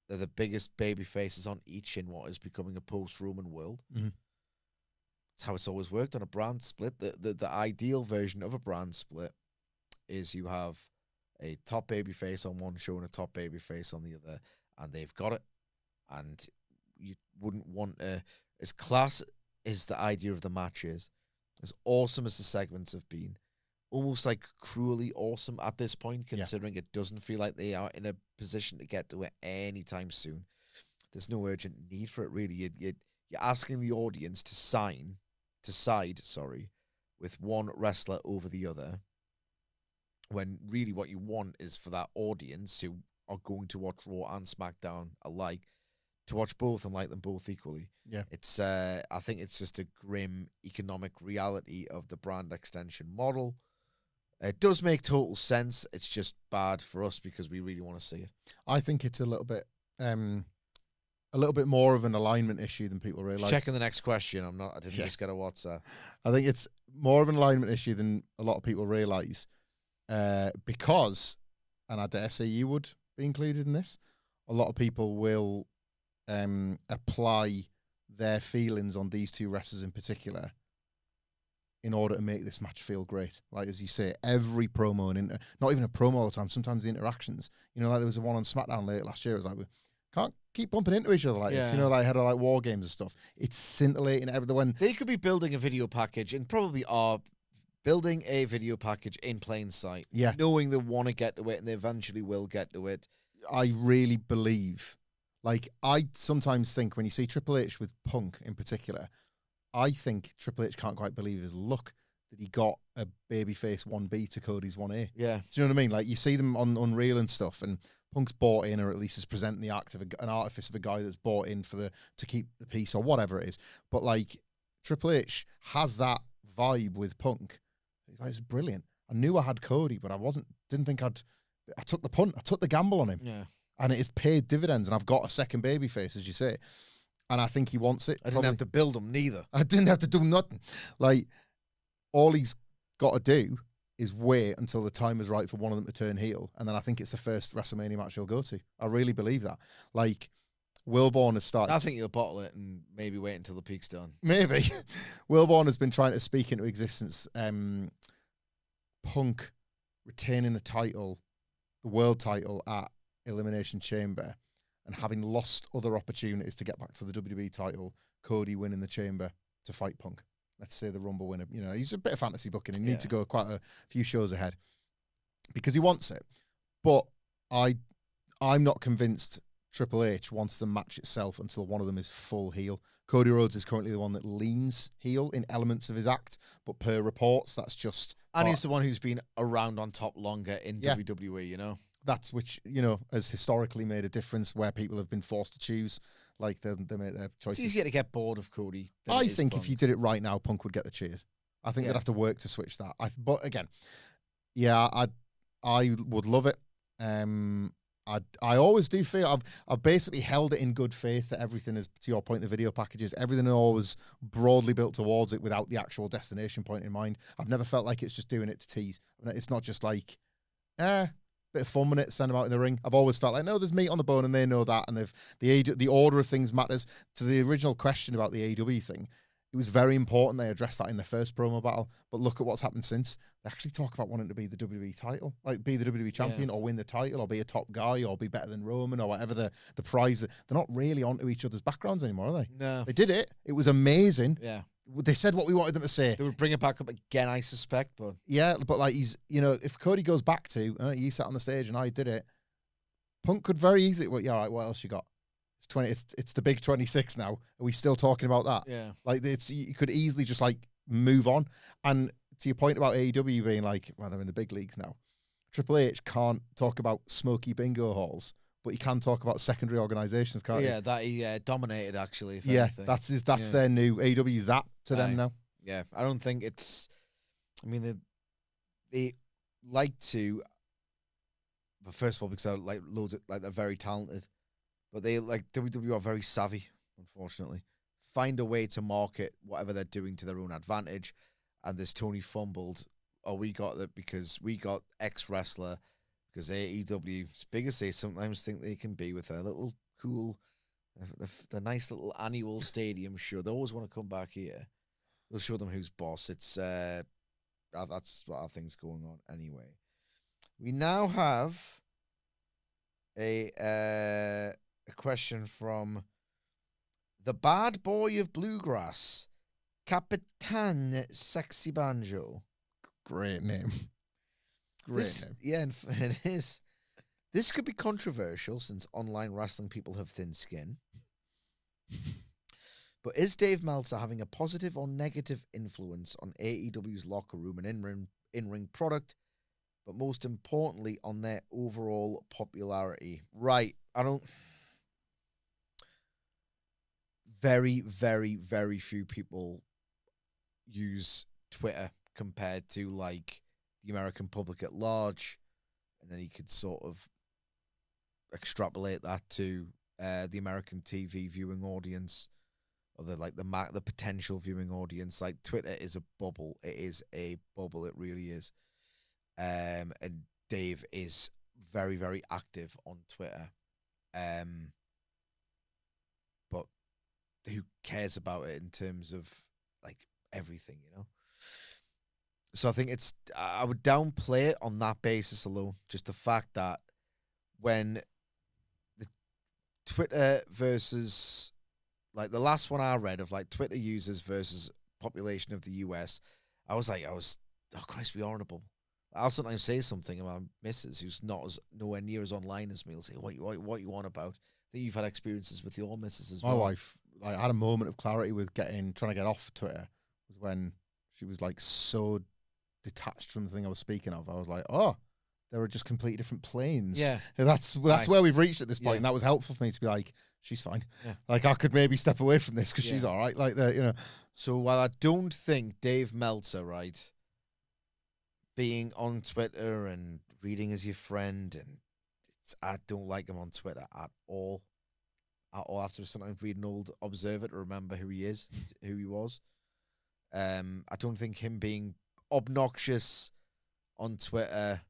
They're the biggest baby faces on each in what is becoming a post-Roman world. That's how it's always worked on a brand split. The ideal version of a brand split is you have a top baby face on one show and a top baby face on the other, and they've got it. And you wouldn't want to, as class as the idea of the match is, as awesome as the segments have been, almost like cruelly awesome at this point, considering it doesn't feel like they are in a position to get to it anytime soon. There's no urgent need for it, really. You're asking the audience to side, with one wrestler over the other, when really what you want is for that audience who are going to watch Raw and SmackDown alike to watch both and like them both equally. It's I think it's just a grim economic reality of the brand extension model. It does make total sense. It's just bad for us because we really want to see it. I think it's a little bit more of an alignment issue than people realize. Checking the next question. I didn't just get a WhatsApp. I think it's more of an alignment issue than a lot of people realize, because, and I dare say you would be included in this, a lot of people will apply their feelings on these two wrestlers in particular in order to make this match feel great. Like, as you say, every promo and not even a promo all the time, sometimes the interactions. You know, like there was a one on SmackDown late last year. It was like, can't keep bumping into each other like this. You know, like had like war games and stuff. It's scintillating when they could be building a video package and probably are building a video package in plain sight. Yeah. Knowing they want to get to it and they eventually will get to it. I really believe, like, I sometimes think when you see Triple H with Punk in particular, I think Triple H can't quite believe his luck that he got a babyface 1B to Cody's 1A. Yeah. Do you know what I mean? Like, you see them on Unreal and stuff, and Punk's bought in, or at least is presenting the act of an artifice of a guy that's bought in to keep the peace or whatever it is. But, like, Triple H has that vibe with Punk. He's like, it's brilliant. I knew I had Cody, but didn't think I took the punt. I took the gamble on him. Yeah. And it has paid dividends, and I've got a second babyface, as you say. And I think he wants it. I didn't have to build him, neither. I didn't have to do nothing. Like, all he's got to do is wait until the time is right for one of them to turn heel. And then I think it's the first WrestleMania match he'll go to. I really believe that. Like, Wilborn has started. I think he'll bottle it and maybe wait until the peak's done. Maybe. Wilborn has been trying to speak into existence. Punk retaining the world title at Elimination Chamber, and having lost other opportunities to get back to the WWE title, Cody winning the Chamber to fight Punk. Let's say the Rumble winner. You know, he's a bit of fantasy booking. He needs to go quite a few shows ahead because he wants it. But I'm not convinced Triple H wants the match itself until one of them is full heel. Cody Rhodes is currently the one that leans heel in elements of his act, but per reports, that's just... And he's the one who's been around on top longer in WWE, you know? That's which, you know, has historically made a difference where people have been forced to choose. Like, they make their choices. It's easier to get bored of Cody. I think if you did it right now, Punk would get the cheers. I think they'd have to work to switch that. But again, yeah, I would love it. I always do feel I've basically held it in good faith that everything is, to your point, the video packages, everything is always broadly built towards it without the actual destination point in mind. I've never felt like it's just doing it to tease. It's not just like, bit of fun with it, send them out in the ring. I've always felt like, no, there's meat on the bone, and they know that, and the order of things matters. To the original question about the AEW thing, it was very important they addressed that in the first promo battle. But look at what's happened since. They actually talk about wanting to be the WWE title, like be the WWE champion or win the title or be a top guy or be better than Roman or whatever the prize. They're not really onto each other's backgrounds anymore, are they? No. They did it. It was amazing. Yeah. They said what we wanted them to say. They would bring it back up again, I suspect. But yeah, but like he's, you know, if Cody goes back to, you sat on the stage and I did it, Punk could very easily, well, yeah, all right, what else you got? It's 20. It's the big 26 now. Are we still talking about that? Yeah. Like you could easily just like move on. And to your point about AEW being like, well, they're in the big leagues now. Triple H can't talk about smoky bingo halls, but he can talk about secondary organizations, can't he? Yeah, that he dominated actually. If yeah, anything. that's their new AEW's that to them now. Yeah, I don't think it's. I mean, they like to. But first of all, because they're like loads of, like they're very talented, but they like WWE are very savvy. Unfortunately, find a way to market whatever they're doing to their own advantage. And this Tony fumbled. Oh, we got that because we got X wrestler. Because AEW, as big as they sometimes think they can be with their little cool, the nice little annual stadium show, they always want to come back here. We'll show them who's boss. It's that's what I think's going on anyway. We now have a question from the bad boy of bluegrass, Capitan Sexy Banjo. Great name. Great name. Yeah, it is. This could be controversial since online wrestling people have thin skin. But is Dave Meltzer having a positive or negative influence on AEW's locker room and in-ring product, but most importantly on their overall popularity? Right. Very, very, very few people use Twitter compared to like the American public at large, and then you could sort of extrapolate that to the American TV viewing audience, or the potential viewing audience. Like, Twitter is a bubble. It is a bubble. It really is. And Dave is very, very active on Twitter. But who cares about it in terms of like everything, you know? So I think I would downplay it on that basis alone. Just the fact that when Twitter versus, like, the last one I read of, like, Twitter users versus population of the US, oh Christ, be honourable. I'll sometimes say something about Mrs. who's nowhere near as online as me. Will say, what you on about? I think you've had experiences with your missus as My well. wife, like, had a moment of clarity with trying to get off Twitter, was when she was like so detached from the thing I was speaking of. I was like, oh, there are just completely different planes. Yeah. And that's where we've reached at this point. Yeah. And that was helpful for me to be like, she's fine. Yeah. Like, I could maybe step away from this because Yeah. she's all right. Like, you know. So while I don't think Dave Meltzer, right, being on Twitter and reading as your friend, and I don't like him on Twitter at all. At all. After sometimes read an old Observer to remember who he is, who he was. I don't think him being obnoxious on Twitter,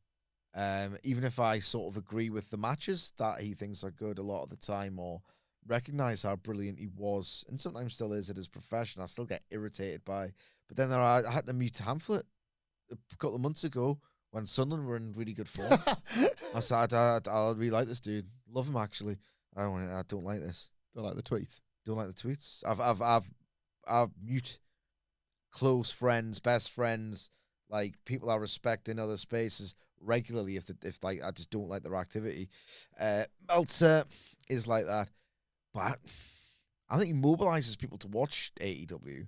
even if I sort of agree with the matches that he thinks are good a lot of the time, or recognize how brilliant he was, and sometimes still is at his profession, I still get irritated by. But then I had to mute Hamflett a couple of months ago when Sunderland were in really good form. I said, I really like this dude. Love him, actually. I don't like this. Don't like the tweets. Don't like the tweets. I've mute close friends, best friends, like people I respect in other spaces regularly if like I just don't like their activity. Meltzer is like that, but I think he mobilizes people to watch AEW.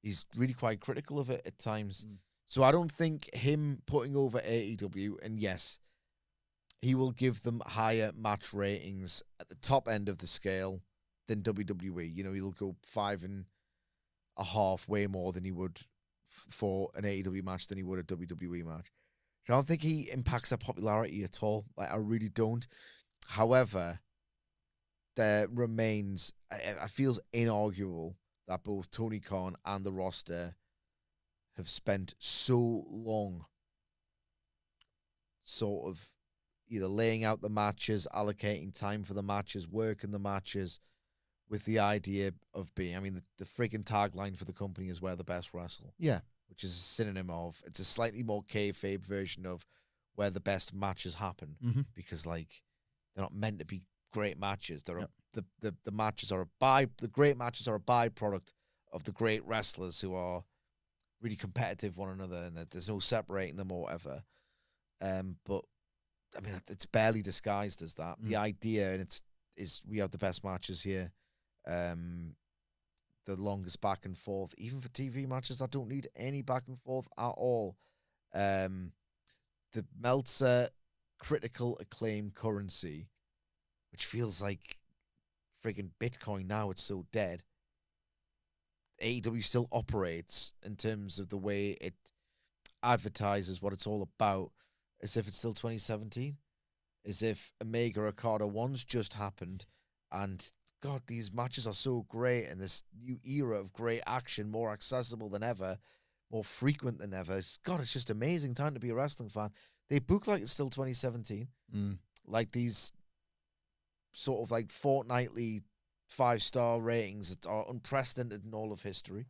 He's really quite critical of it at times. So I don't think him putting over AEW, and yes, he will give them higher match ratings at the top end of the scale than WWE. You know, he'll go 5.5 way more than he would for an AEW match than he would a WWE match. So I don't think he impacts their popularity at all. Like, I really don't. However, there remains, I feels inarguable that both Tony Khan and the roster have spent so long sort of either laying out the matches, allocating time for the matches, working the matches, with the idea of being, I mean, the freaking tagline for the company is where the best wrestle. Yeah. Which is a synonym of, it's a slightly more kayfabe version of where the best matches happen. Mm-hmm. Because, like, they're not meant to be great matches. They're the matches are the great matches are a byproduct of the great wrestlers who are really competitive one another, and that there's no separating them or whatever. But I mean, it's barely disguised as that. The idea, and is we have the best matches here. The longest back and forth, even for TV matches. I don't need any back and forth at all. The Meltzer critical acclaim currency, which feels like friggin' Bitcoin now, it's so dead. AEW still operates in terms of the way it advertises what it's all about, as if it's still 2017, as if Omega Okada 1's just happened, and God, these matches are so great, and this new era of great action, more accessible than ever, more frequent than ever. God, it's just amazing time to be a wrestling fan. They book like it's still 2017. Like these sort of like fortnightly 5-star ratings that are unprecedented in all of history.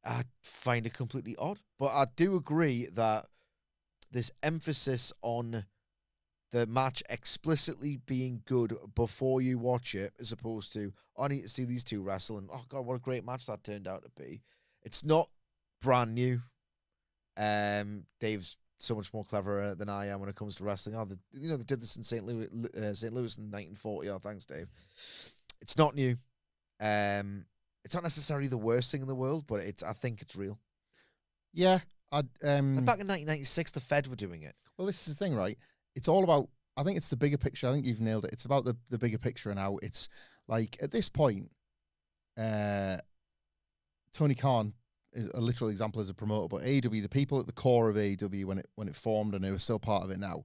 I find it completely odd. But I do agree that this emphasis on the match explicitly being good before you watch it, as opposed to, I need to see these two wrestle, and oh God, what a great match that turned out to be. It's not brand new. Dave's so much more clever than I am when it comes to wrestling. They did this in St. Louis in 1940. Oh, thanks, Dave. It's not new. It's not necessarily the worst thing in the world, but I think it's real. Yeah. Back in 1996, the Fed were doing it. Well, this is the thing, right? It's all about, I think it's the bigger picture. I think you've nailed it. It's about the bigger picture and how it's like, at this point, Tony Khan is a literal example as a promoter, but AEW, the people at the core of AEW when it formed and who are still part of it now,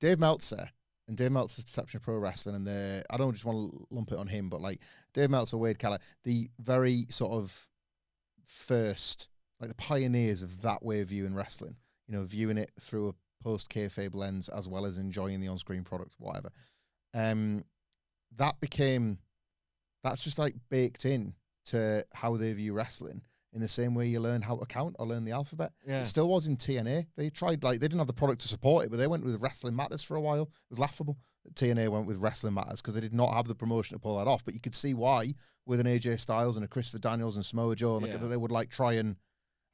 Dave Meltzer and Dave Meltzer's perception of pro wrestling, and I don't just want to lump it on him, but like Dave Meltzer, Wade Keller, the very sort of first, like the pioneers of that way of viewing wrestling, viewing it through a post-kayfabe lens as well as enjoying the on-screen product, whatever. That's just like baked in to how they view wrestling in the same way you learn how to count or learn the alphabet. Yeah. It still was in TNA. They tried, like, they didn't have the product to support it, but they went with Wrestling Matters for a while. It was laughable. TNA went with Wrestling Matters because they did not have the promotion to pull that off. But you could see why with an AJ Styles and a Christopher Daniels and Samoa Joe, and that they would like try and,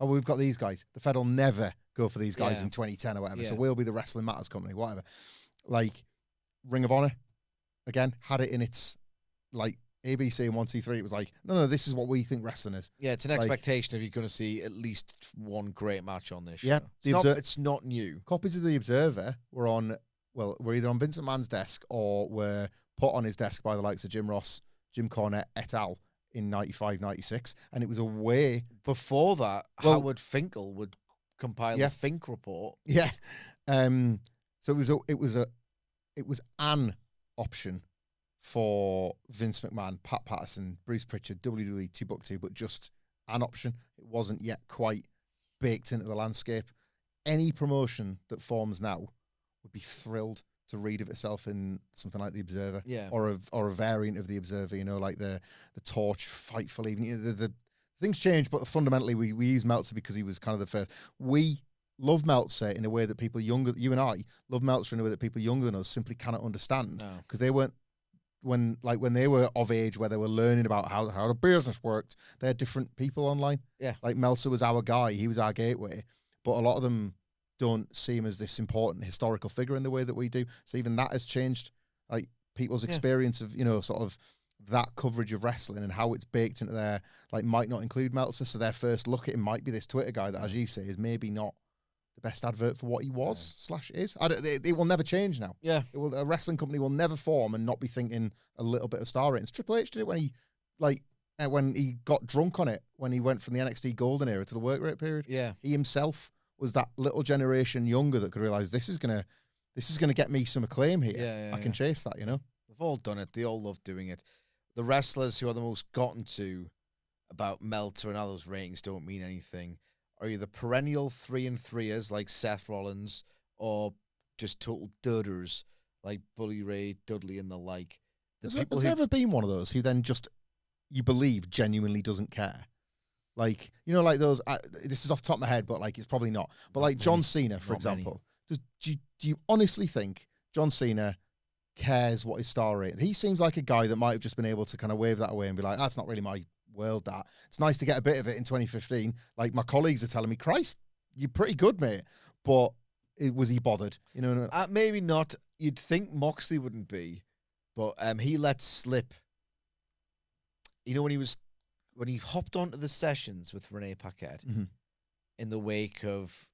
oh, we've got these guys. The Fed will never go for these guys in 2010 or whatever. So we'll be the Wrestling Matters company, whatever. Like Ring of Honor, again, had it in its like ABC and 1, 2, 3. It was like, no, this is what we think wrestling is. Yeah, it's an expectation if you're going to see at least one great match on this show. Yeah, it's not new. Copies of The Observer were either on Vince McMahon's desk or were put on his desk by the likes of Jim Ross, Jim Cornette, et al. In 95, 96. And it was a way... Before that, Howard Finkel would compile the Fink report. Yeah. So it was an option for Vince McMahon, Pat Patterson, Bruce Pritchard, WWE 2Book2, but just an option. It wasn't yet quite baked into the landscape. Any promotion that forms now would be thrilled to read of itself in something like The Observer, or a variant of The Observer, you know, like the Torch, Fightful Even. The things change, but fundamentally we use Meltzer because he was kind of the first. We love Meltzer in a way that people younger, you and I, love Meltzer in a way that people younger than us simply cannot understand, because they weren't, when they were of age where they were learning about how the business worked, they had different people online. Yeah. Like Meltzer was our guy, he was our gateway, but a lot of them don't see him as this important historical figure in the way that we do. So even that has changed, like people's experience of, you know, sort of that coverage of wrestling and how it's baked into their, like, might not include Meltzer. So their first look at him might be this Twitter guy that, as you say, is maybe not the best advert for what he was / is. It will never change now. Yeah. A wrestling company will never form and not be thinking a little bit of star ratings. Triple H did it when he got drunk on it, when he went from the NXT Golden era to the work rate period. Yeah. He himself was that little generation younger that could realize this is gonna get me some acclaim here. I can chase that, you know. They've all done it. They all love doing it. The wrestlers who are the most gotten to about Meltzer and how those ratings don't mean anything are either perennial 3-3ers like Seth Rollins, or just total duders like Bully Ray, Dudley, and the like. Has there ever been one of those who then just, you believe, genuinely doesn't care? Like, you know, like those, this is off the top of my head, but like, it's probably not. But like John Cena, for example, do you honestly think John Cena cares what his star rating? He seems like a guy that might have just been able to kind of wave that away and be like, that's not really my world, that. It's nice to get a bit of it in 2015. Like, my colleagues are telling me, Christ, you're pretty good, mate. But was he bothered? You know, maybe not. You'd think Moxley wouldn't be, but he let slip. You know, when he hopped onto the sessions with Renee Paquette in the wake of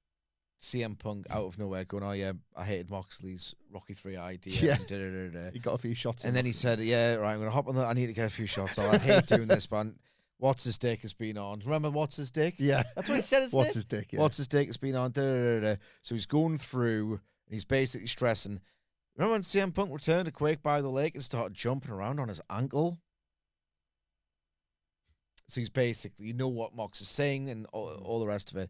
CM Punk out of nowhere going, oh yeah, I hated Moxley's Rocky 3 idea. Yeah. He got a few shots. And then he said, yeah, right, I'm going to hop on I need to get a few shots. I hate doing this, man. What's his dick has been on. Remember What's his dick? Yeah. That's what he said, isn't What's his dick, yeah. What's his dick has been on. So he's going through, and he's basically stressing. Remember when CM Punk returned to Quake by the Lake and started jumping around on his ankle? So he's basically, you know what Mox is saying and all the rest of it.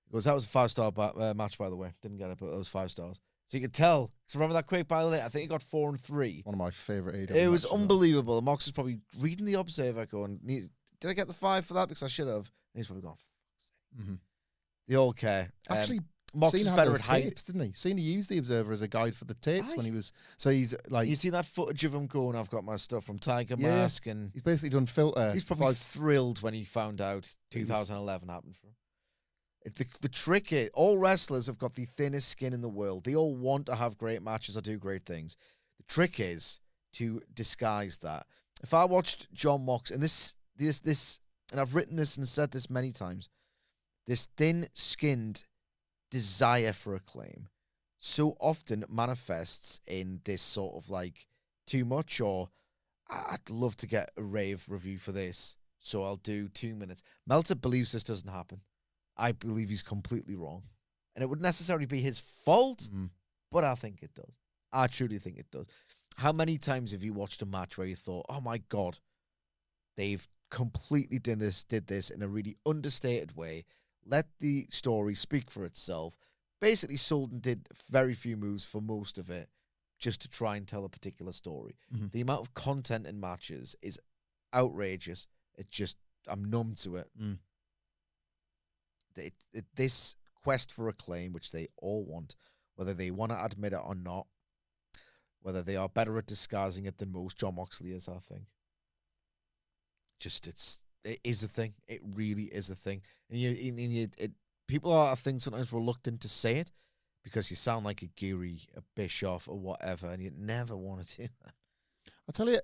He goes, that was a 5-star match, by the way. Didn't get it, but it was 5 stars. So you could tell. So remember that Quake by the Lake? I think he got 4 and 3. One of my favorite AEW It was unbelievable. Mox was probably reading the Observer going, did I get the 5 for that? Because I should have. And he's probably gone, They all care. Actually, Mox is better at tapes, didn't he? Cena used the Observer as a guide for the tapes when he was. So he's like, you see that footage of him going, I've got my stuff from Tiger Mask, and he's basically done filter. He's probably thrilled when he found out 2011 happened for him. The trick is, all wrestlers have got the thinnest skin in the world. They all want to have great matches or do great things. The trick is to disguise that. If I watched John Mox, and this, and I've written this and said this many times, this thin-skinned desire for acclaim so often manifests in this sort of like too much, or I'd love to get a rave review for this, so I'll do 2 minutes. Meltzer believes this doesn't happen. I believe he's completely wrong, and it would necessarily be his fault, but I think it does. I truly think it does. How many times have you watched a match where you thought, oh my God, they've completely did this in a really understated way, let the story speak for itself. Basically, Sultan did very few moves for most of it just to try and tell a particular story. The amount of content in matches is outrageous. It's just, I'm numb to it. this quest for acclaim, which they all want, whether they want to admit it or not, whether they are better at disguising it than most. John Moxley is, I think. It is a thing. It really is a thing. And people are, I think, sometimes reluctant to say it because you sound like a Geary, a Bischoff, or whatever, and you never want to do that. I'll tell you,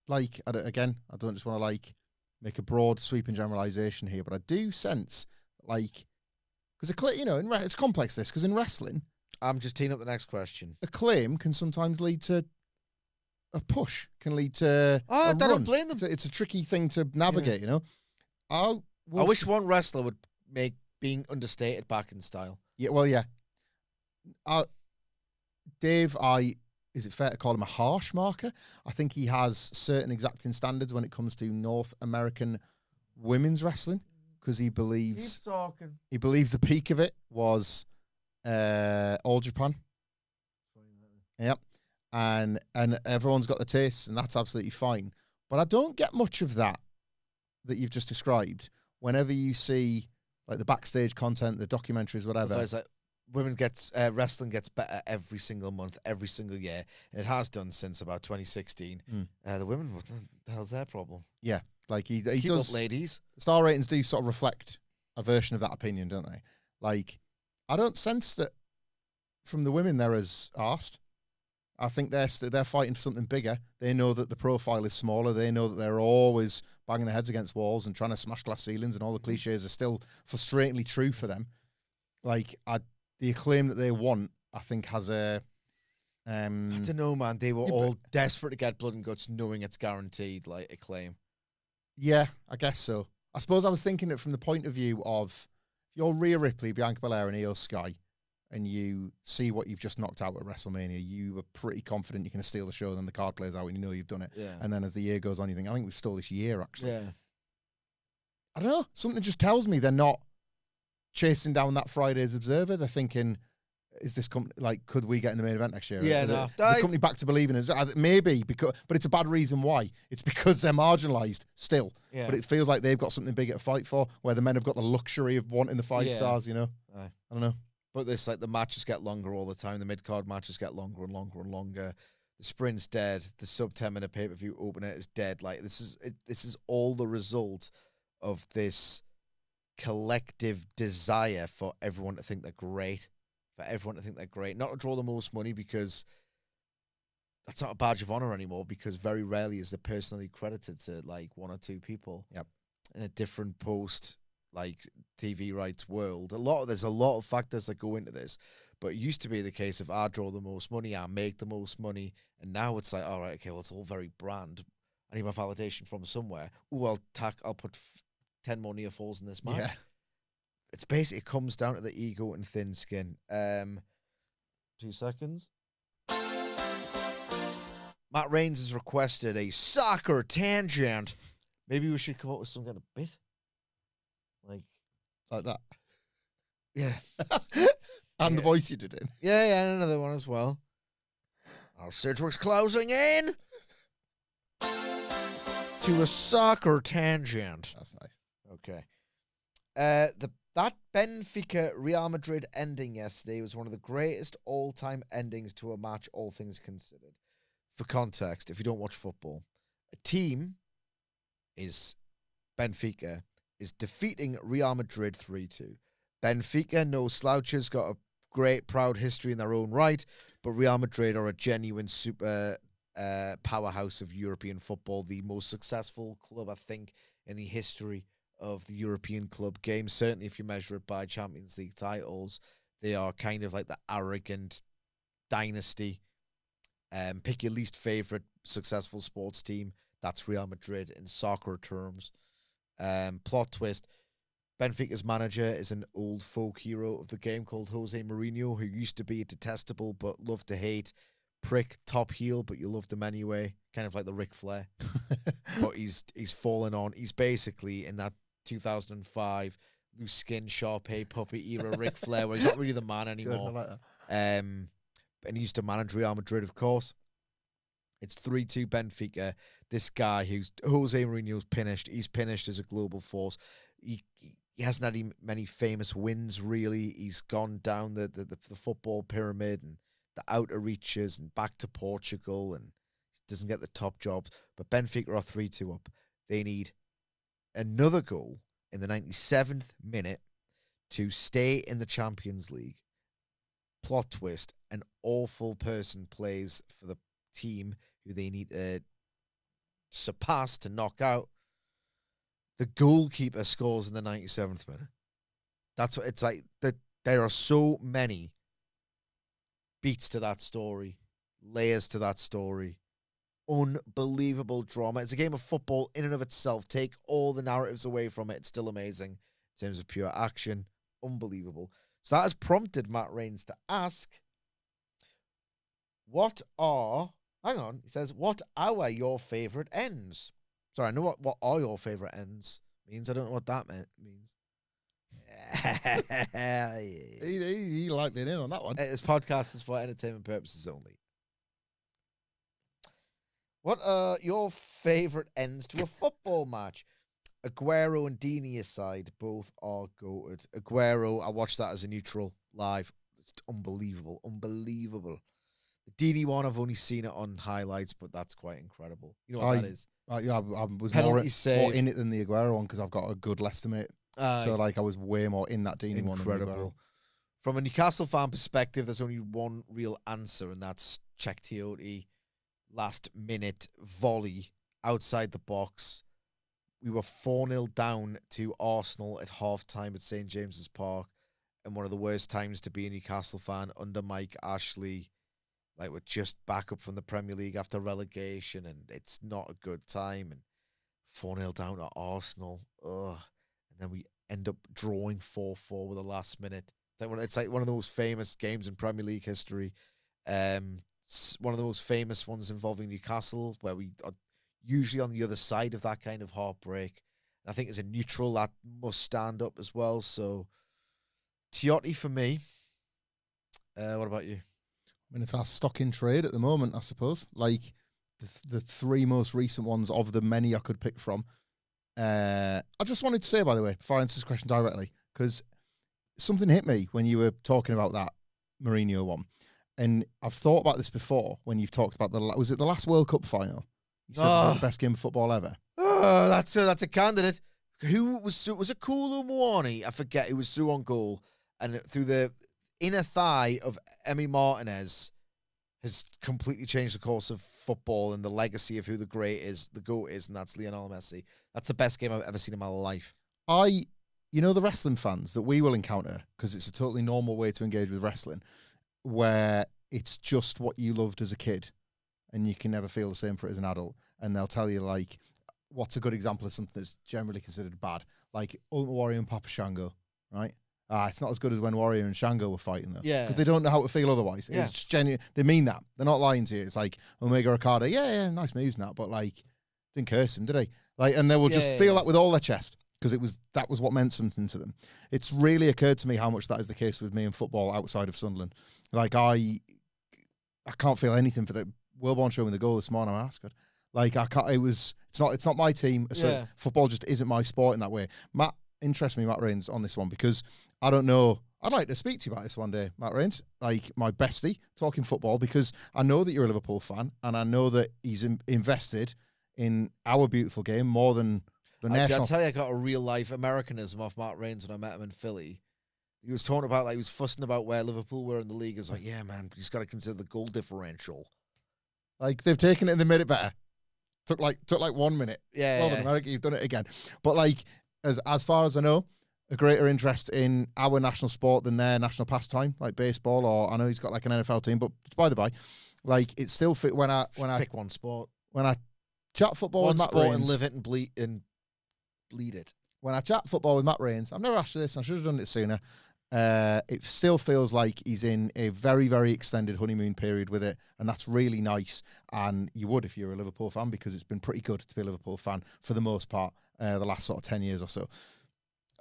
like, I don't just want to, like, make a broad sweeping generalization here, but I do sense, like, because, it's complex, this, because in wrestling... I'm just teeing up the next question. Acclaim can sometimes lead to a push, can lead to I don't blame them. It's a tricky thing to navigate, you know? I wish one wrestler would make being understated back in style. Yeah, well, yeah. Dave, is it fair to call him a harsh marker? I think he has certain exacting standards when it comes to North American women's wrestling because he believes the peak of it was All Japan. Yep. And everyone's got the taste, and that's absolutely fine. But I don't get much of that you've just described whenever you see like the backstage content, the documentaries, whatever. It's like wrestling gets better every single month, every single year, and it has done since about 2016. The women, what the hell's their problem? Yeah, like he Keep does. Up, ladies. Star ratings do sort of reflect a version of that opinion, don't they? Like, I don't sense that from the women they're as arsed. I think they're fighting for something bigger. They know that the profile is smaller. They know that they're always banging their heads against walls and trying to smash glass ceilings, and all the cliches are still frustratingly true for them. Like, the acclaim that they want, I think, has a... I don't know, man. They were all desperate to get blood and guts, knowing it's guaranteed, like, acclaim. Yeah, I guess so. I suppose I was thinking it from the point of view of, if you're Rhea Ripley, Bianca Belair, and Io Sky, and you see what you've just knocked out at WrestleMania, you were pretty confident you're going to steal the show, and then the card plays out, and you know you've done it. Yeah. And then as the year goes on, you think, I think we've stole this year, actually. Yeah. I don't know. Something just tells me they're not chasing down that Friday's Observer. They're thinking, is this company, like, could we get in the main event next year? Yeah, is no. Is the company back to believing in it? Maybe, but it's a bad reason why. It's because they're marginalised still. Yeah. But it feels like they've got something bigger to fight for, where the men have got the luxury of wanting the 5 stars, you know? Aye. I don't know. But this, like, the matches get longer all the time. The mid-card matches get longer and longer and longer. The sprint's dead. The sub 10-minute pay-per-view opener is dead. Like, this is all the result of this collective desire for everyone to think they're great. Not to draw the most money, because that's not a badge of honor anymore, because very rarely is it personally credited to, like, one or two people. Yep. In a different post, like, TV rights world. There's a lot of factors that go into this, but it used to be the case of I draw the most money, I make the most money, and now it's like, all right, okay, well, it's all very brand. I need my validation from somewhere. Ooh, I'll put 10 more near falls in this match. Yeah. It's basically, it comes down to the ego and thin skin. 2 seconds. Matt Reigns has requested a soccer tangent. Maybe we should come up with some kind of bit. Like that. Yeah. And the voice you did in. Yeah, and another one as well. Our Sidgwick's closing in to a soccer tangent. That's nice. Okay. That Benfica Real Madrid ending yesterday was one of the greatest all-time endings to a match, all things considered. For context, if you don't watch football, a team is Benfica is defeating Real Madrid 3-2. Benfica, no slouches, got a great, proud history in their own right, but Real Madrid are a genuine super powerhouse of European football, the most successful club, I think, in the history of the European club game. Certainly if you measure it by Champions League titles, they are kind of like the arrogant dynasty. Pick your least favorite successful sports team. That's Real Madrid in soccer terms. Plot twist. Benfica's manager is an old folk hero of the game called Jose Mourinho, who used to be a detestable but love to hate prick, top heel, but you loved him anyway. Kind of like the Ric Flair. But he's fallen on. He's basically in that 2005 loose skin, Sharpay puppet era Ric Flair, where he's not really the man anymore. Good, I like that. And he used to manage Real Madrid, of course. It's 3-2 Benfica. This guy who's Jose Mourinho's finished. He's finished as a global force. he hasn't had many famous wins, really. He's gone down the football pyramid and the outer reaches and back to Portugal and doesn't get the top jobs. But Benfica are 3-2 up. They need another goal in the 97th minute to stay in the Champions League. Plot twist, an awful person plays for the team who they need to surpass to knock out. The goalkeeper scores in the 97th minute. That's what it's like. There are so many beats to that story, layers to that story. Unbelievable drama. It's a game of football in and of itself. Take all the narratives away from it. It's still amazing in terms of pure action. Unbelievable. So that has prompted Matt Rains to ask, what are your favourite ends? Sorry, I know what are your favourite ends means. I don't know what that means. He liked being in on that one. This podcast is for entertainment purposes only. What are your favourite ends to a football match? Aguero and Dini aside, both are goated. Aguero, I watched that as a neutral live. It's unbelievable. Unbelievable. The Dini one, I've only seen it on highlights, but that's quite incredible. You know what that is? Yeah, I was more in it than the Aguero one because I've got a good Leicester mate. So, I was way more in that Dini one than the Aguero. From a Newcastle fan perspective, there's only one real answer, and that's Czech Tiote last-minute volley outside the box. We were 4-0 down to Arsenal at half-time at St. James's Park, and one of the worst times to be a Newcastle fan under Mike Ashley. We're just back up from the Premier League after relegation, and it's not a good time. And 4-0 down to Arsenal. Ugh. And then we end up drawing 4-4 with the last minute. It's like one of the most famous games in Premier League history. One of the most famous ones involving Newcastle, where we are usually on the other side of that kind of heartbreak. And I think as a neutral, that must stand up as well. So, Tiote for me. What about you? I mean, it's our stock in trade at the moment, I suppose. The three most recent ones of the many I could pick from. I just wanted to say, by the way, before I answer this question directly, because something hit me when you were talking about that Mourinho one. And I've thought about this before when you've talked about was it the last World Cup final? You said it was the best game of football ever. Oh, that's a candidate. Who was it? Kolo Muani? I forget. Who was through on goal and through the inner thigh of Emi Martinez has completely changed the course of football and the legacy of who the GOAT is, and that's Lionel Messi. That's the best game I've ever seen in my life. The wrestling fans that we will encounter, because it's a totally normal way to engage with wrestling, where it's just what you loved as a kid and you can never feel the same for it as an adult. And they'll tell you, what's a good example of something that's generally considered bad? Like Ultimate Warrior and Papa Shango, right? It's not as good as when Warrior and Shango were fighting, though. Yeah. Because they don't know how to feel otherwise. Yeah. It's genuine. They mean that. They're not lying to you. It's like Omega Okada, yeah, nice moves and that, but, didn't curse him, did he? And they will just feel that with all their chest, because that was what meant something to them. It's really occurred to me how much that is the case with me in football outside of Sunderland. I can't feel anything for the Wilborn showing the goal this morning. I asked, I can't. It's not my team. So football just isn't my sport in that way. Matt Rains on this one, because I don't know. I'd like to speak to you about this one day, Matt Rains, my bestie, talking football, because I know that you're a Liverpool fan, and I know that he's invested in our beautiful game more than the national. I'll tell you, I got a real life Americanism off Matt Rains when I met him in Philly. He was talking about, he was fussing about where Liverpool were in the league. He was like, yeah, man, you just got to consider the goal differential. They've taken it and they made it better. Took 1 minute. Yeah. Well done, America, you've done it again. But as far as I know, a greater interest in our national sport than their national pastime, like baseball, or I know he's got an NFL team, but it's by the by. It's still fit when I pick one sport. When I chat football with Matt Rains and live it and bleed it. When I chat football with Matt Rains, I've never asked you this, I should have done it sooner. It still feels like he's in a very, very extended honeymoon period with it, and that's really nice. And you would if you're a Liverpool fan, because it's been pretty good to be a Liverpool fan for the most part, the last sort of 10 years or so.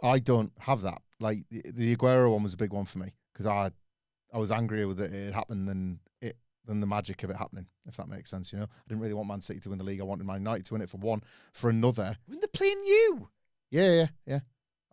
I don't have that. The Aguero one was a big one for me, because I was angrier with it happened than the magic of it happening, if that makes sense. I didn't really want Man City to win the league. I wanted Man United to win it for one. For another, when they're playing you. Yeah.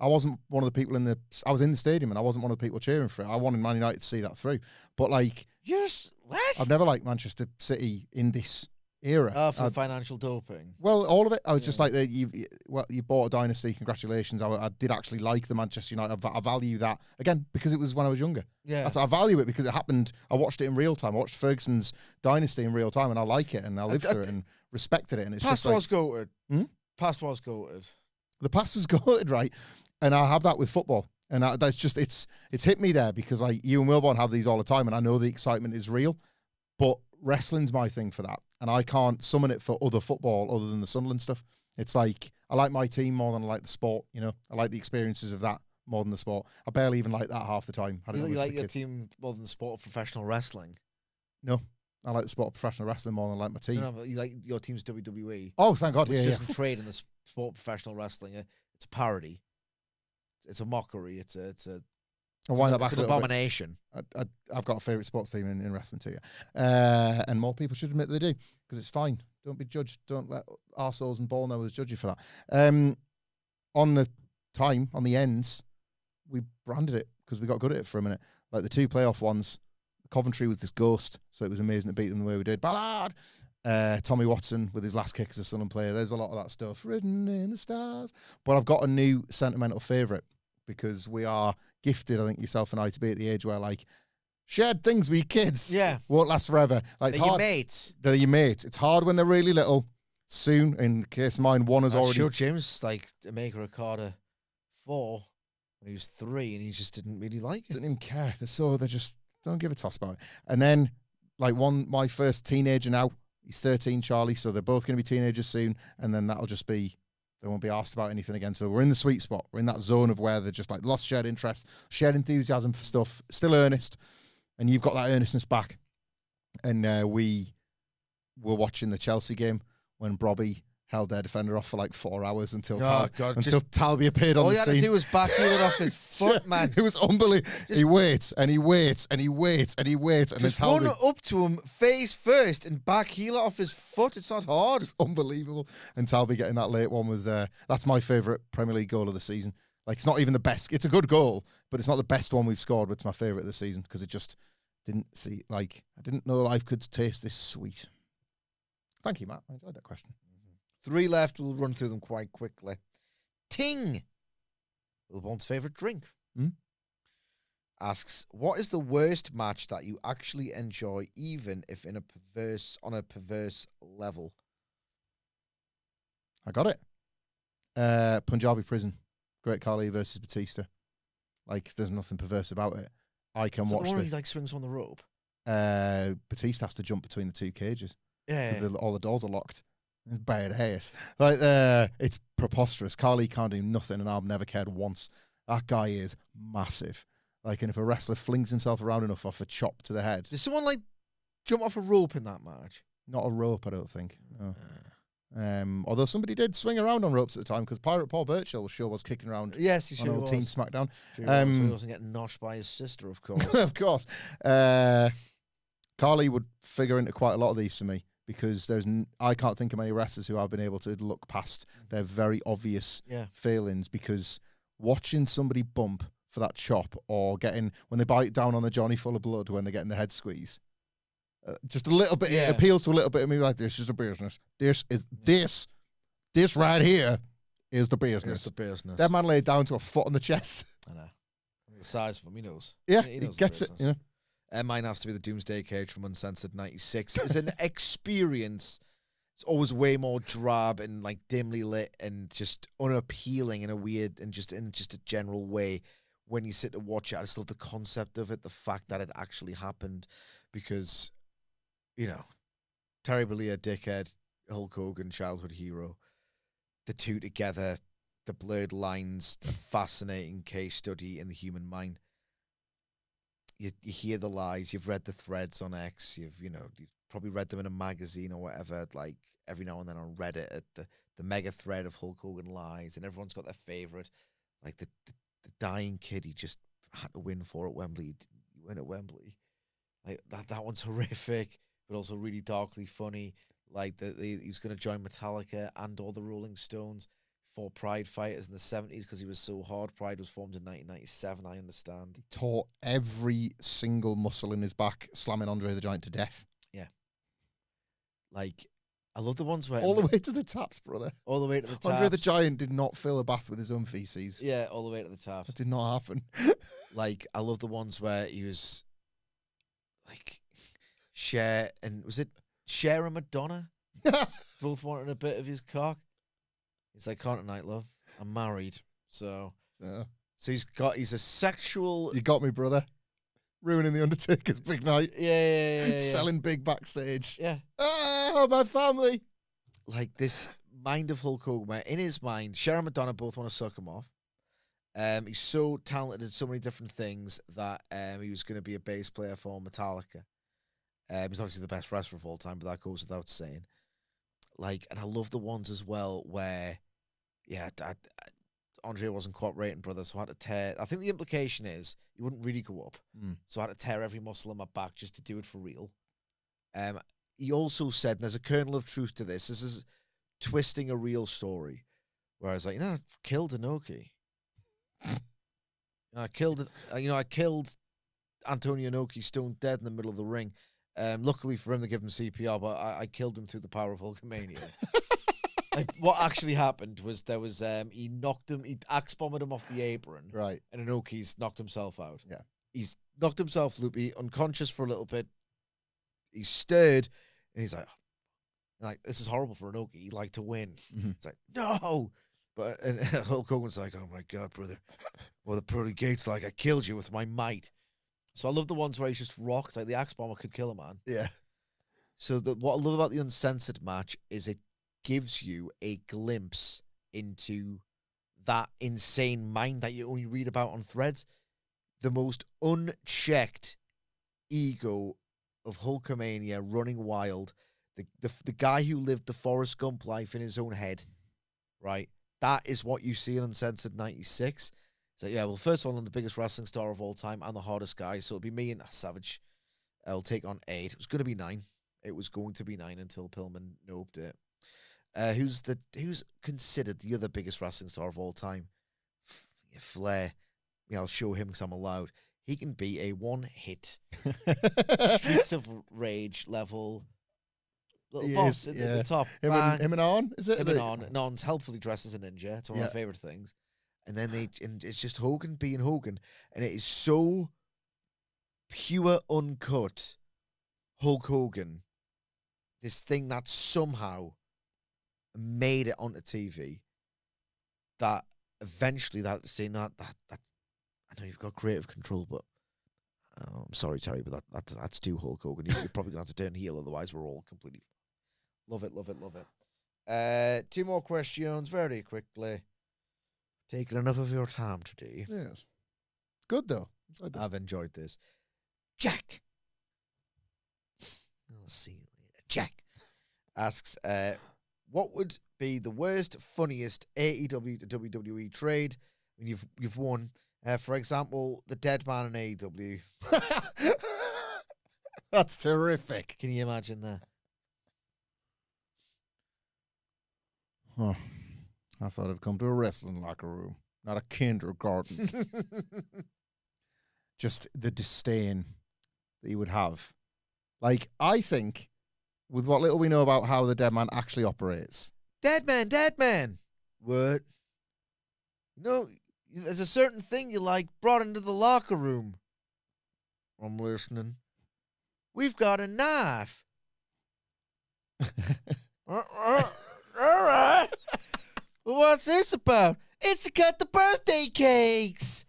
I wasn't one of the people I was in the stadium and I wasn't one of the people cheering for it. I wanted Man United to see that through. But like, Yes, what? I've never liked Manchester City in this era. For the financial doping. Well, all of it. I was just like, you bought a dynasty. Congratulations. I did actually like the Manchester United. I value that, again, because it was when I was younger. Yeah. I value it because it happened. I watched it in real time. I watched Ferguson's dynasty in real time, and I like it, and I lived through it and respected it. And it's past just was goated. Hmm? Past was goated. The past was goated, right? And I have that with football. And that's just, it's hit me there because like you and Wilborn have these all the time, and I know the excitement is real, but wrestling's my thing for that. And I can't summon it for other football other than the Sunderland stuff. It's like, I like my team more than I like the sport, you know? I like the experiences of that more than the sport. I barely even like that half the time. You like your team more than the sport of professional wrestling? No. I like the sport of professional wrestling more than I like my team. No, but you like your team's WWE. Oh, thank God. Which doesn't trade in the sport of professional wrestling. It's a parody. It's a mockery. It's an abomination. I've got a favourite sports team in wrestling too, yeah. And more people should admit they do, because it's fine. Don't be judged. Don't let arseholes and ball knowers judge you for that. On the ends, we branded it because we got good at it for a minute. Like the 2 playoff ones, Coventry was this ghost, so it was amazing to beat them the way we did. Ballard! Tommy Watson with his last kick as a Sunderland player. There's a lot of that stuff written in the stars. But I've got a new sentimental favourite because we are gifted, I think, yourself and I, to be at the age where, like, shared things with kids won't last forever. Like, they're your mates. They're your mates. It's hard when they're really little. Soon, in case of mine, one has already... Sure, Jim's, like, to make a record of 4 when he was 3, and he just didn't really like it. Didn't even care. They just don't give a toss about it. And then, like, my first teenager now, he's 13, Charlie, so they're both going to be teenagers soon, and then that'll just be... They won't be asked about anything again. So we're in the sweet spot. We're in that zone of where they're just like lost shared interest, shared enthusiasm for stuff, still earnest. And you've got that earnestness back. And we were watching the Chelsea game when Brobby held their defender off for like 4 hours until Talby appeared on the scene. All he had to do was backheel it off his foot, man. It was unbelievable. He waits and he waits and he waits and he waits. And just then Talby... run up to him face first and backheel it off his foot. It's not hard. It's unbelievable. And Talby getting that late one was, that's my favourite Premier League goal of the season. Like, it's not even the best. It's a good goal, but it's not the best one we've scored, but it's my favourite of the season because it just I didn't know life could taste this sweet. Thank you, Matt. I enjoyed that question. 3 left. We'll run through them quite quickly. Ting, Wilborn's favourite drink, asks, what is the worst match that you actually enjoy, even if on a perverse level? I got it. Punjabi Prison. Great Khali versus Batista. Like, there's nothing perverse about it. I can watch the one he like swings on the rope. Batista has to jump between the 2 cages. Yeah. All the doors are locked. It's bad ass. Like, it's preposterous. Khali can't do nothing, and I've never cared once. That guy is massive. Like, and if a wrestler flings himself around enough off a chop to the head. Did someone like jump off a rope in that match? Not a rope, I don't think. No. Although somebody did swing around on ropes at the time because Pirate Paul Burchill sure was kicking around. Yes, he sure on was. Team SmackDown. Sure so he wasn't getting noshed by his sister, of course. Of course. Khali would figure into quite a lot of these for me. Because I can't think of many wrestlers who I've been able to look past their very obvious failings. Because watching somebody bump for that chop or when they bite down on the Johnny full of blood when they're getting the head squeeze, just a little bit, it appeals to a little bit of me like, this is the business. This right here is the business. It's the business. That man laid down to a foot on the chest. I know. The size of him, he knows. Yeah, he knows gets it, you know. Mine has to be the Doomsday Cage from Uncensored 96. It's an experience. It's always way more drab and like dimly lit and just unappealing in a weird and just in just a general way. When you sit to watch it, I just love the concept of it, the fact that it actually happened, because, you know, Terry Bollea, dickhead, Hulk Hogan, childhood hero, the two together, the blurred lines, a fascinating case study in the human mind. You hear the lies, you've read the threads on X, you've probably read them in a magazine or whatever, like every now and then on Reddit at the mega thread of Hulk Hogan lies, and everyone's got their favourite, like the dying kid he just had to win for at Wembley. He win at Wembley. Like that one's horrific, but also really darkly funny. Like he was going to join Metallica and all the Rolling Stones, for Pride fighters in the 70s because he was so hard. Pride was formed in 1997, I understand. He tore every single muscle in his back, slamming Andre the Giant to death. Yeah. Like, I love the ones where... All the way to the taps, brother. All the way to the taps. Andre the Giant did not fill a bath with his own feces. Yeah, all the way to the taps. That did not happen. Like, I love the ones where he was, like, Cher and... Was it Cher and Madonna? Both wanting a bit of his cock. He's like, can't tonight, love. I'm married. So he's a sexual... You got me, brother. Ruining the Undertaker's big night. Yeah. Selling big backstage. Yeah. Oh, my family. Like this mind of Hulk Hogan, where in his mind, Cher and Madonna both want to suck him off. He's so talented in so many different things that he was going to be a bass player for Metallica. He's obviously the best wrestler of all time, but that goes without saying. Like, and I love the ones as well where, Andre wasn't cooperating, brother, so I had to tear. I think the implication is he wouldn't really go up, so I had to tear every muscle in my back just to do it for real. He also said, and there's a kernel of truth to this. This is twisting a real story, where I was like, I killed Inoki. I killed Antonio Inoki stone dead in the middle of the ring. Luckily for him, they give him CPR, but I killed him through the power of Hulkamania. Like, what actually happened was he axe bombed him off the apron, right? And Inoki's knocked himself out. Yeah, he's knocked himself loopy, unconscious for a little bit. He's stirred, and he's like, this is horrible for Inoki. He'd like to win. Mm-hmm. It's like, no, but and Hulk Hogan's like, oh my god, brother. Well, the pearly gate's like, I killed you with my might. So I love the ones where he's just rocked. Like the axe bomber could kill a man. Yeah. So what I love about the uncensored match is it gives you a glimpse into that insane mind that you only read about on Threads. The most unchecked ego of Hulkamania running wild. The guy who lived the Forrest Gump life in his own head, right? That is what you see in Uncensored 96. So, yeah, well, first of all, I'm the biggest wrestling star of all time and the hardest guy. So it'll be me and Savage. I'll take on 8. It was going to be 9. It was going to be 9 until Pillman noped it. Who's considered the other biggest wrestling star of all time? Flair. Yeah, I'll show him because I'm allowed. He can be a one-hit Streets of Rage level little boss at the top. Him and On, is it? Him and On. And On's helpfully dressed as a ninja. It's one of my favorite things. And then it's just Hogan being Hogan. And it is so pure, uncut Hulk Hogan. This thing that somehow made it onto TV. That eventually I know you've got creative control, but I'm sorry, Terry, but that's too Hulk Hogan. You're probably going to have to turn heel, otherwise we're all completely... Love it, love it, love it. 2 more questions very quickly. Taking enough of your time today. Yes. Good, though. I've enjoyed this. Jack. I'll see you later. Jack asks, what would be the worst, funniest AEW to WWE trade? I mean, you've won. For example, the dead man in AEW. That's terrific. Can you imagine that? Oh, I thought I'd come to a wrestling locker room, not a kindergarten. Just the disdain that he would have. Like, I think, with what little we know about how the dead man actually operates. Dead man. What? No, there's a certain thing you like brought into the locker room. I'm listening. We've got a knife. All right. Well, what's this about? It's to cut the birthday cakes.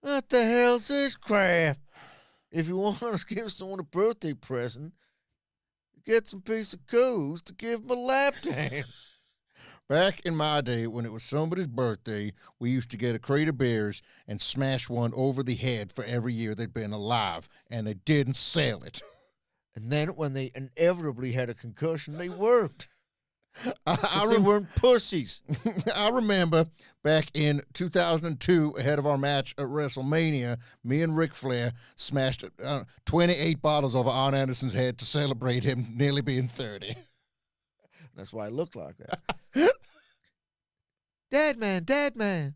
What the hell's this crap? If you want to give someone a birthday present, get some piece of coos to give them a lap dance. Back in my day, when it was somebody's birthday, we used to get a crate of beers and smash one over the head for every year they'd been alive, and they didn't sell it. And then when they inevitably had a concussion, they worked. They weren't pussies. I remember back in 2002, ahead of our match at WrestleMania, me and Ric Flair smashed 28 bottles over Arn Anderson's head to celebrate him nearly being 30. That's why I look like that. Dead man, dead man.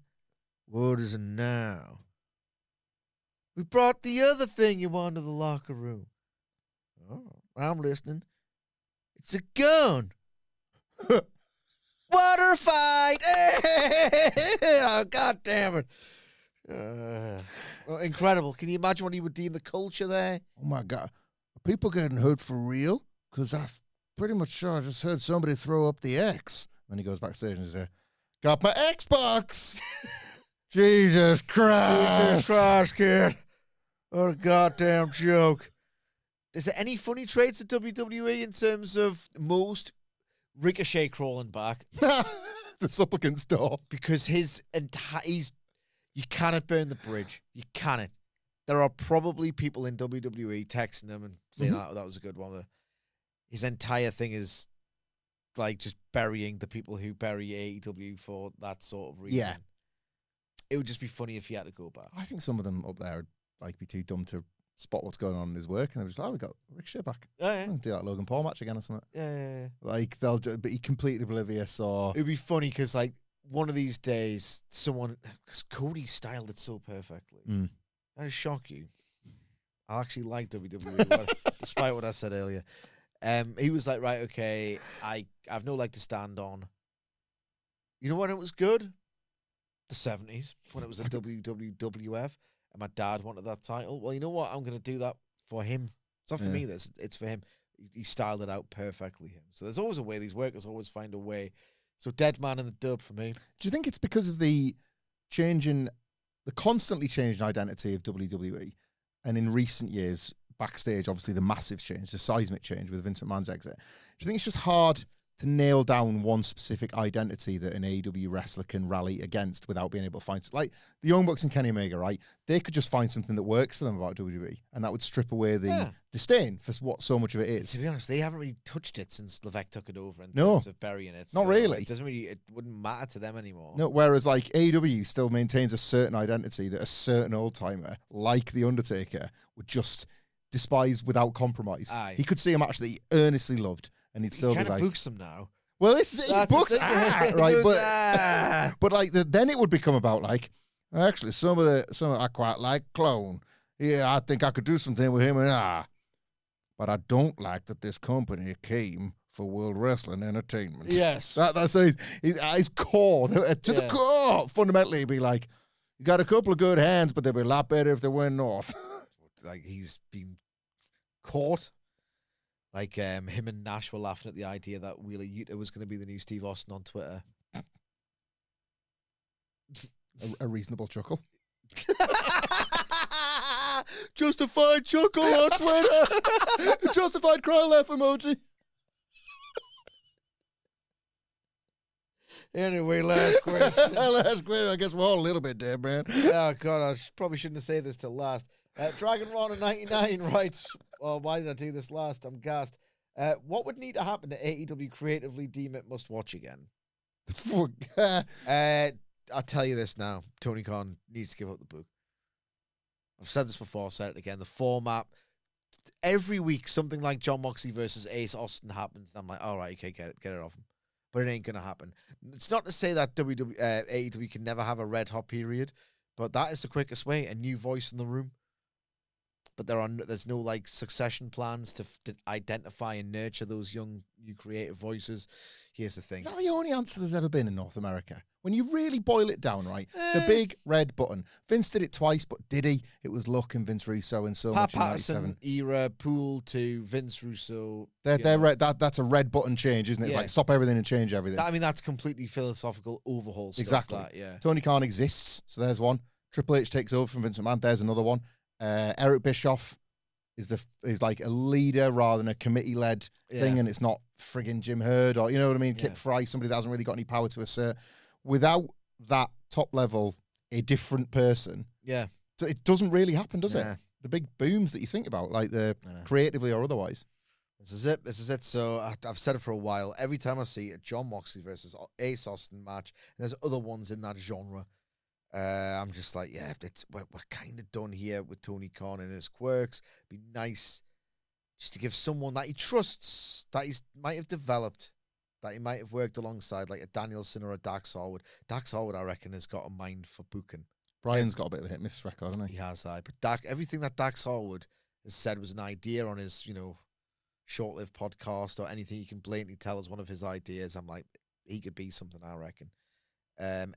What is it now? We brought the other thing you wanted to the locker room. Oh, I'm listening. It's a gun. Water fight. Oh, God damn it. Well, incredible. Can you imagine what he would deem the culture there? Oh, my God. Are people getting hurt for real? Because I'm pretty much sure I just heard somebody throw up the X. Then he goes backstage and says, got my Xbox. Jesus Christ. Jesus Christ, kid. What a goddamn joke. Is there any funny traits at WWE in terms of most Ricochet crawling back? The supplicant's door. Because you cannot burn the bridge. You cannot. There are probably people in WWE texting them and saying, that was a good one. His entire thing is like just burying the people who bury AEW for that sort of reason. Yeah. It would just be funny if he had to go back. I think some of them up there would like be too dumb to spot what's going on in his work, and they're just like, we got Ricochet back. Yeah. Do that Logan Paul match again or something. Yeah. Like they'll do, but he completely oblivious. Or It'd be funny because like one of these days, because Cody styled it so perfectly. That'll shock you. I actually like WWE, despite what I said earlier. He was like, right, okay, I've no leg to stand on. You know when it was good? The 70s, when it was a WWF, and my dad wanted that title. Well, you know what? I'm going to do that for him. It's not for me, it's for him. He styled it out perfectly. So there's always a way. These workers always find a way. So Dead Man in the dub for me. Do you think it's because of the constantly changing identity of WWE, and in recent years, backstage, obviously the massive change, the seismic change with Vince McMahon's exit? Do you think it's just hard to nail down one specific identity that an AEW wrestler can rally against without being able to find, like the Young Bucks and Kenny Omega, right? They could just find something that works for them about WWE, and that would strip away the disdain for what so much of it is. To be honest, they haven't really touched it since Levesque took it over in No. terms of burying it. Not really. It wouldn't matter to them anymore. No, whereas like AEW still maintains a certain identity that a certain old timer, like The Undertaker, would just despise without compromise. Aye. He could see a match that he earnestly loved, and he'd still be like, books them now. well, this is books, right? But like then it would become about like, actually, some of I quite like Clone. Yeah, I think I could do something with him, but I don't like that this company came for World Wrestling Entertainment. Yes, that's his core to the core. Fundamentally, it'd be like, you got a couple of good hands, but they'd be a lot better if they went north. Like he's been caught. Like him and Nash were laughing at the idea that Wheeler Yuta was going to be the new Steve Austin on Twitter. A reasonable chuckle. Justified chuckle on Twitter. Justified cry laugh emoji. Anyway, last question. Last question. I guess we're all a little bit dead, man. Oh, God, I probably shouldn't have said this till last. Dragon Ron 99 writes, well, why did I do this last? I'm gassed. What would need to happen to AEW creatively deem it must watch again? I'll tell you this now. Tony Khan needs to give up the book. I've said this before, I've said it again. The format, every week, something like John Moxley versus Ace Austin happens, and I'm like, all right, okay, get it off him. But it ain't going to happen. It's not to say that AEW can never have a red hot period, but that is the quickest way. A new voice in the room. But there's no like succession plans to identify and nurture those young new creative voices. Here's the thing. Is that the only answer there's ever been in North America? When you really boil it down, right? The big red button. Vince did it twice, but did he? It was Luck and Vince Russo and so Pat much in Patterson 97. era, Poole to Vince Russo. They're red. That's a red button change, isn't it? It's like stop everything and change everything. That's completely philosophical overhaul stuff. Exactly. Tony Khan exists, so there's one. Triple H takes over from Vince McMahon. There's another one. Eric Bischoff is like a leader rather than a committee-led thing, and it's not friggin' Jim Herd or, you know what I mean, Kip Fry, somebody that hasn't really got any power to assert. Without that top level, a different person, so it doesn't really happen, does it? The big booms that you think about, like the creatively or otherwise. This is it. So I've said it for a while. Every time I see a John Moxley versus Ace Austin match, and there's other ones in that genre, I'm just like, we're kind of done here with Tony Khan and his quirks. It'd be nice just to give someone that he trusts, that he might have developed, that he might have worked alongside, like a Danielson or a Dax Harwood. Dax Harwood, I reckon, has got a mind for booking. Brian's got a bit of a hit-miss record, hasn't he? He has, but everything that Dax Harwood has said was an idea on his, short-lived podcast or anything he can blatantly tell as one of his ideas. I'm like, he could be something, I reckon.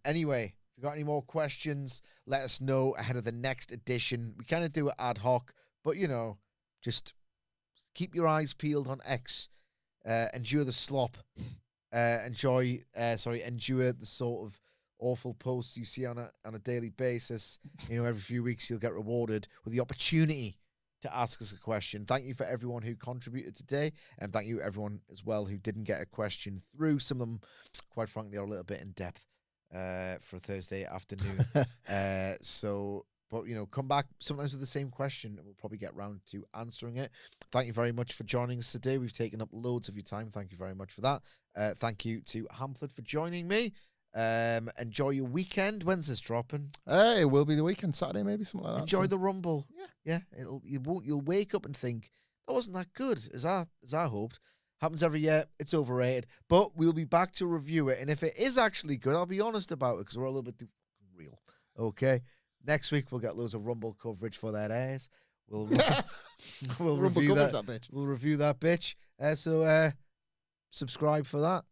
Anyway, if you've got any more questions, let us know ahead of the next edition. We kind of do it ad hoc, but, just keep your eyes peeled on X. Endure the slop. Endure the sort of awful posts you see on a daily basis. Every few weeks you'll get rewarded with the opportunity to ask us a question. Thank you for everyone who contributed today, and thank you everyone as well who didn't get a question through. Some of them, quite frankly, are a little bit in depth for a Thursday afternoon. But come back sometimes with the same question, and we'll probably get round to answering it. Thank you very much for joining us today. We've taken up loads of your time. Thank you very much for that. Thank you to Hamflett for joining me. Enjoy your weekend. When's this dropping? It will be the weekend, Saturday maybe, something like that. Enjoy the Rumble. Yeah. You'll wake up and think that wasn't that good as I hoped. Happens every year. It's overrated, but we'll be back to review it. And if it is actually good, I'll be honest about it because we're a little bit too real. Okay. Next week we'll get loads of Rumble coverage for that ass. We'll review that bitch. We'll review that bitch. So subscribe for that.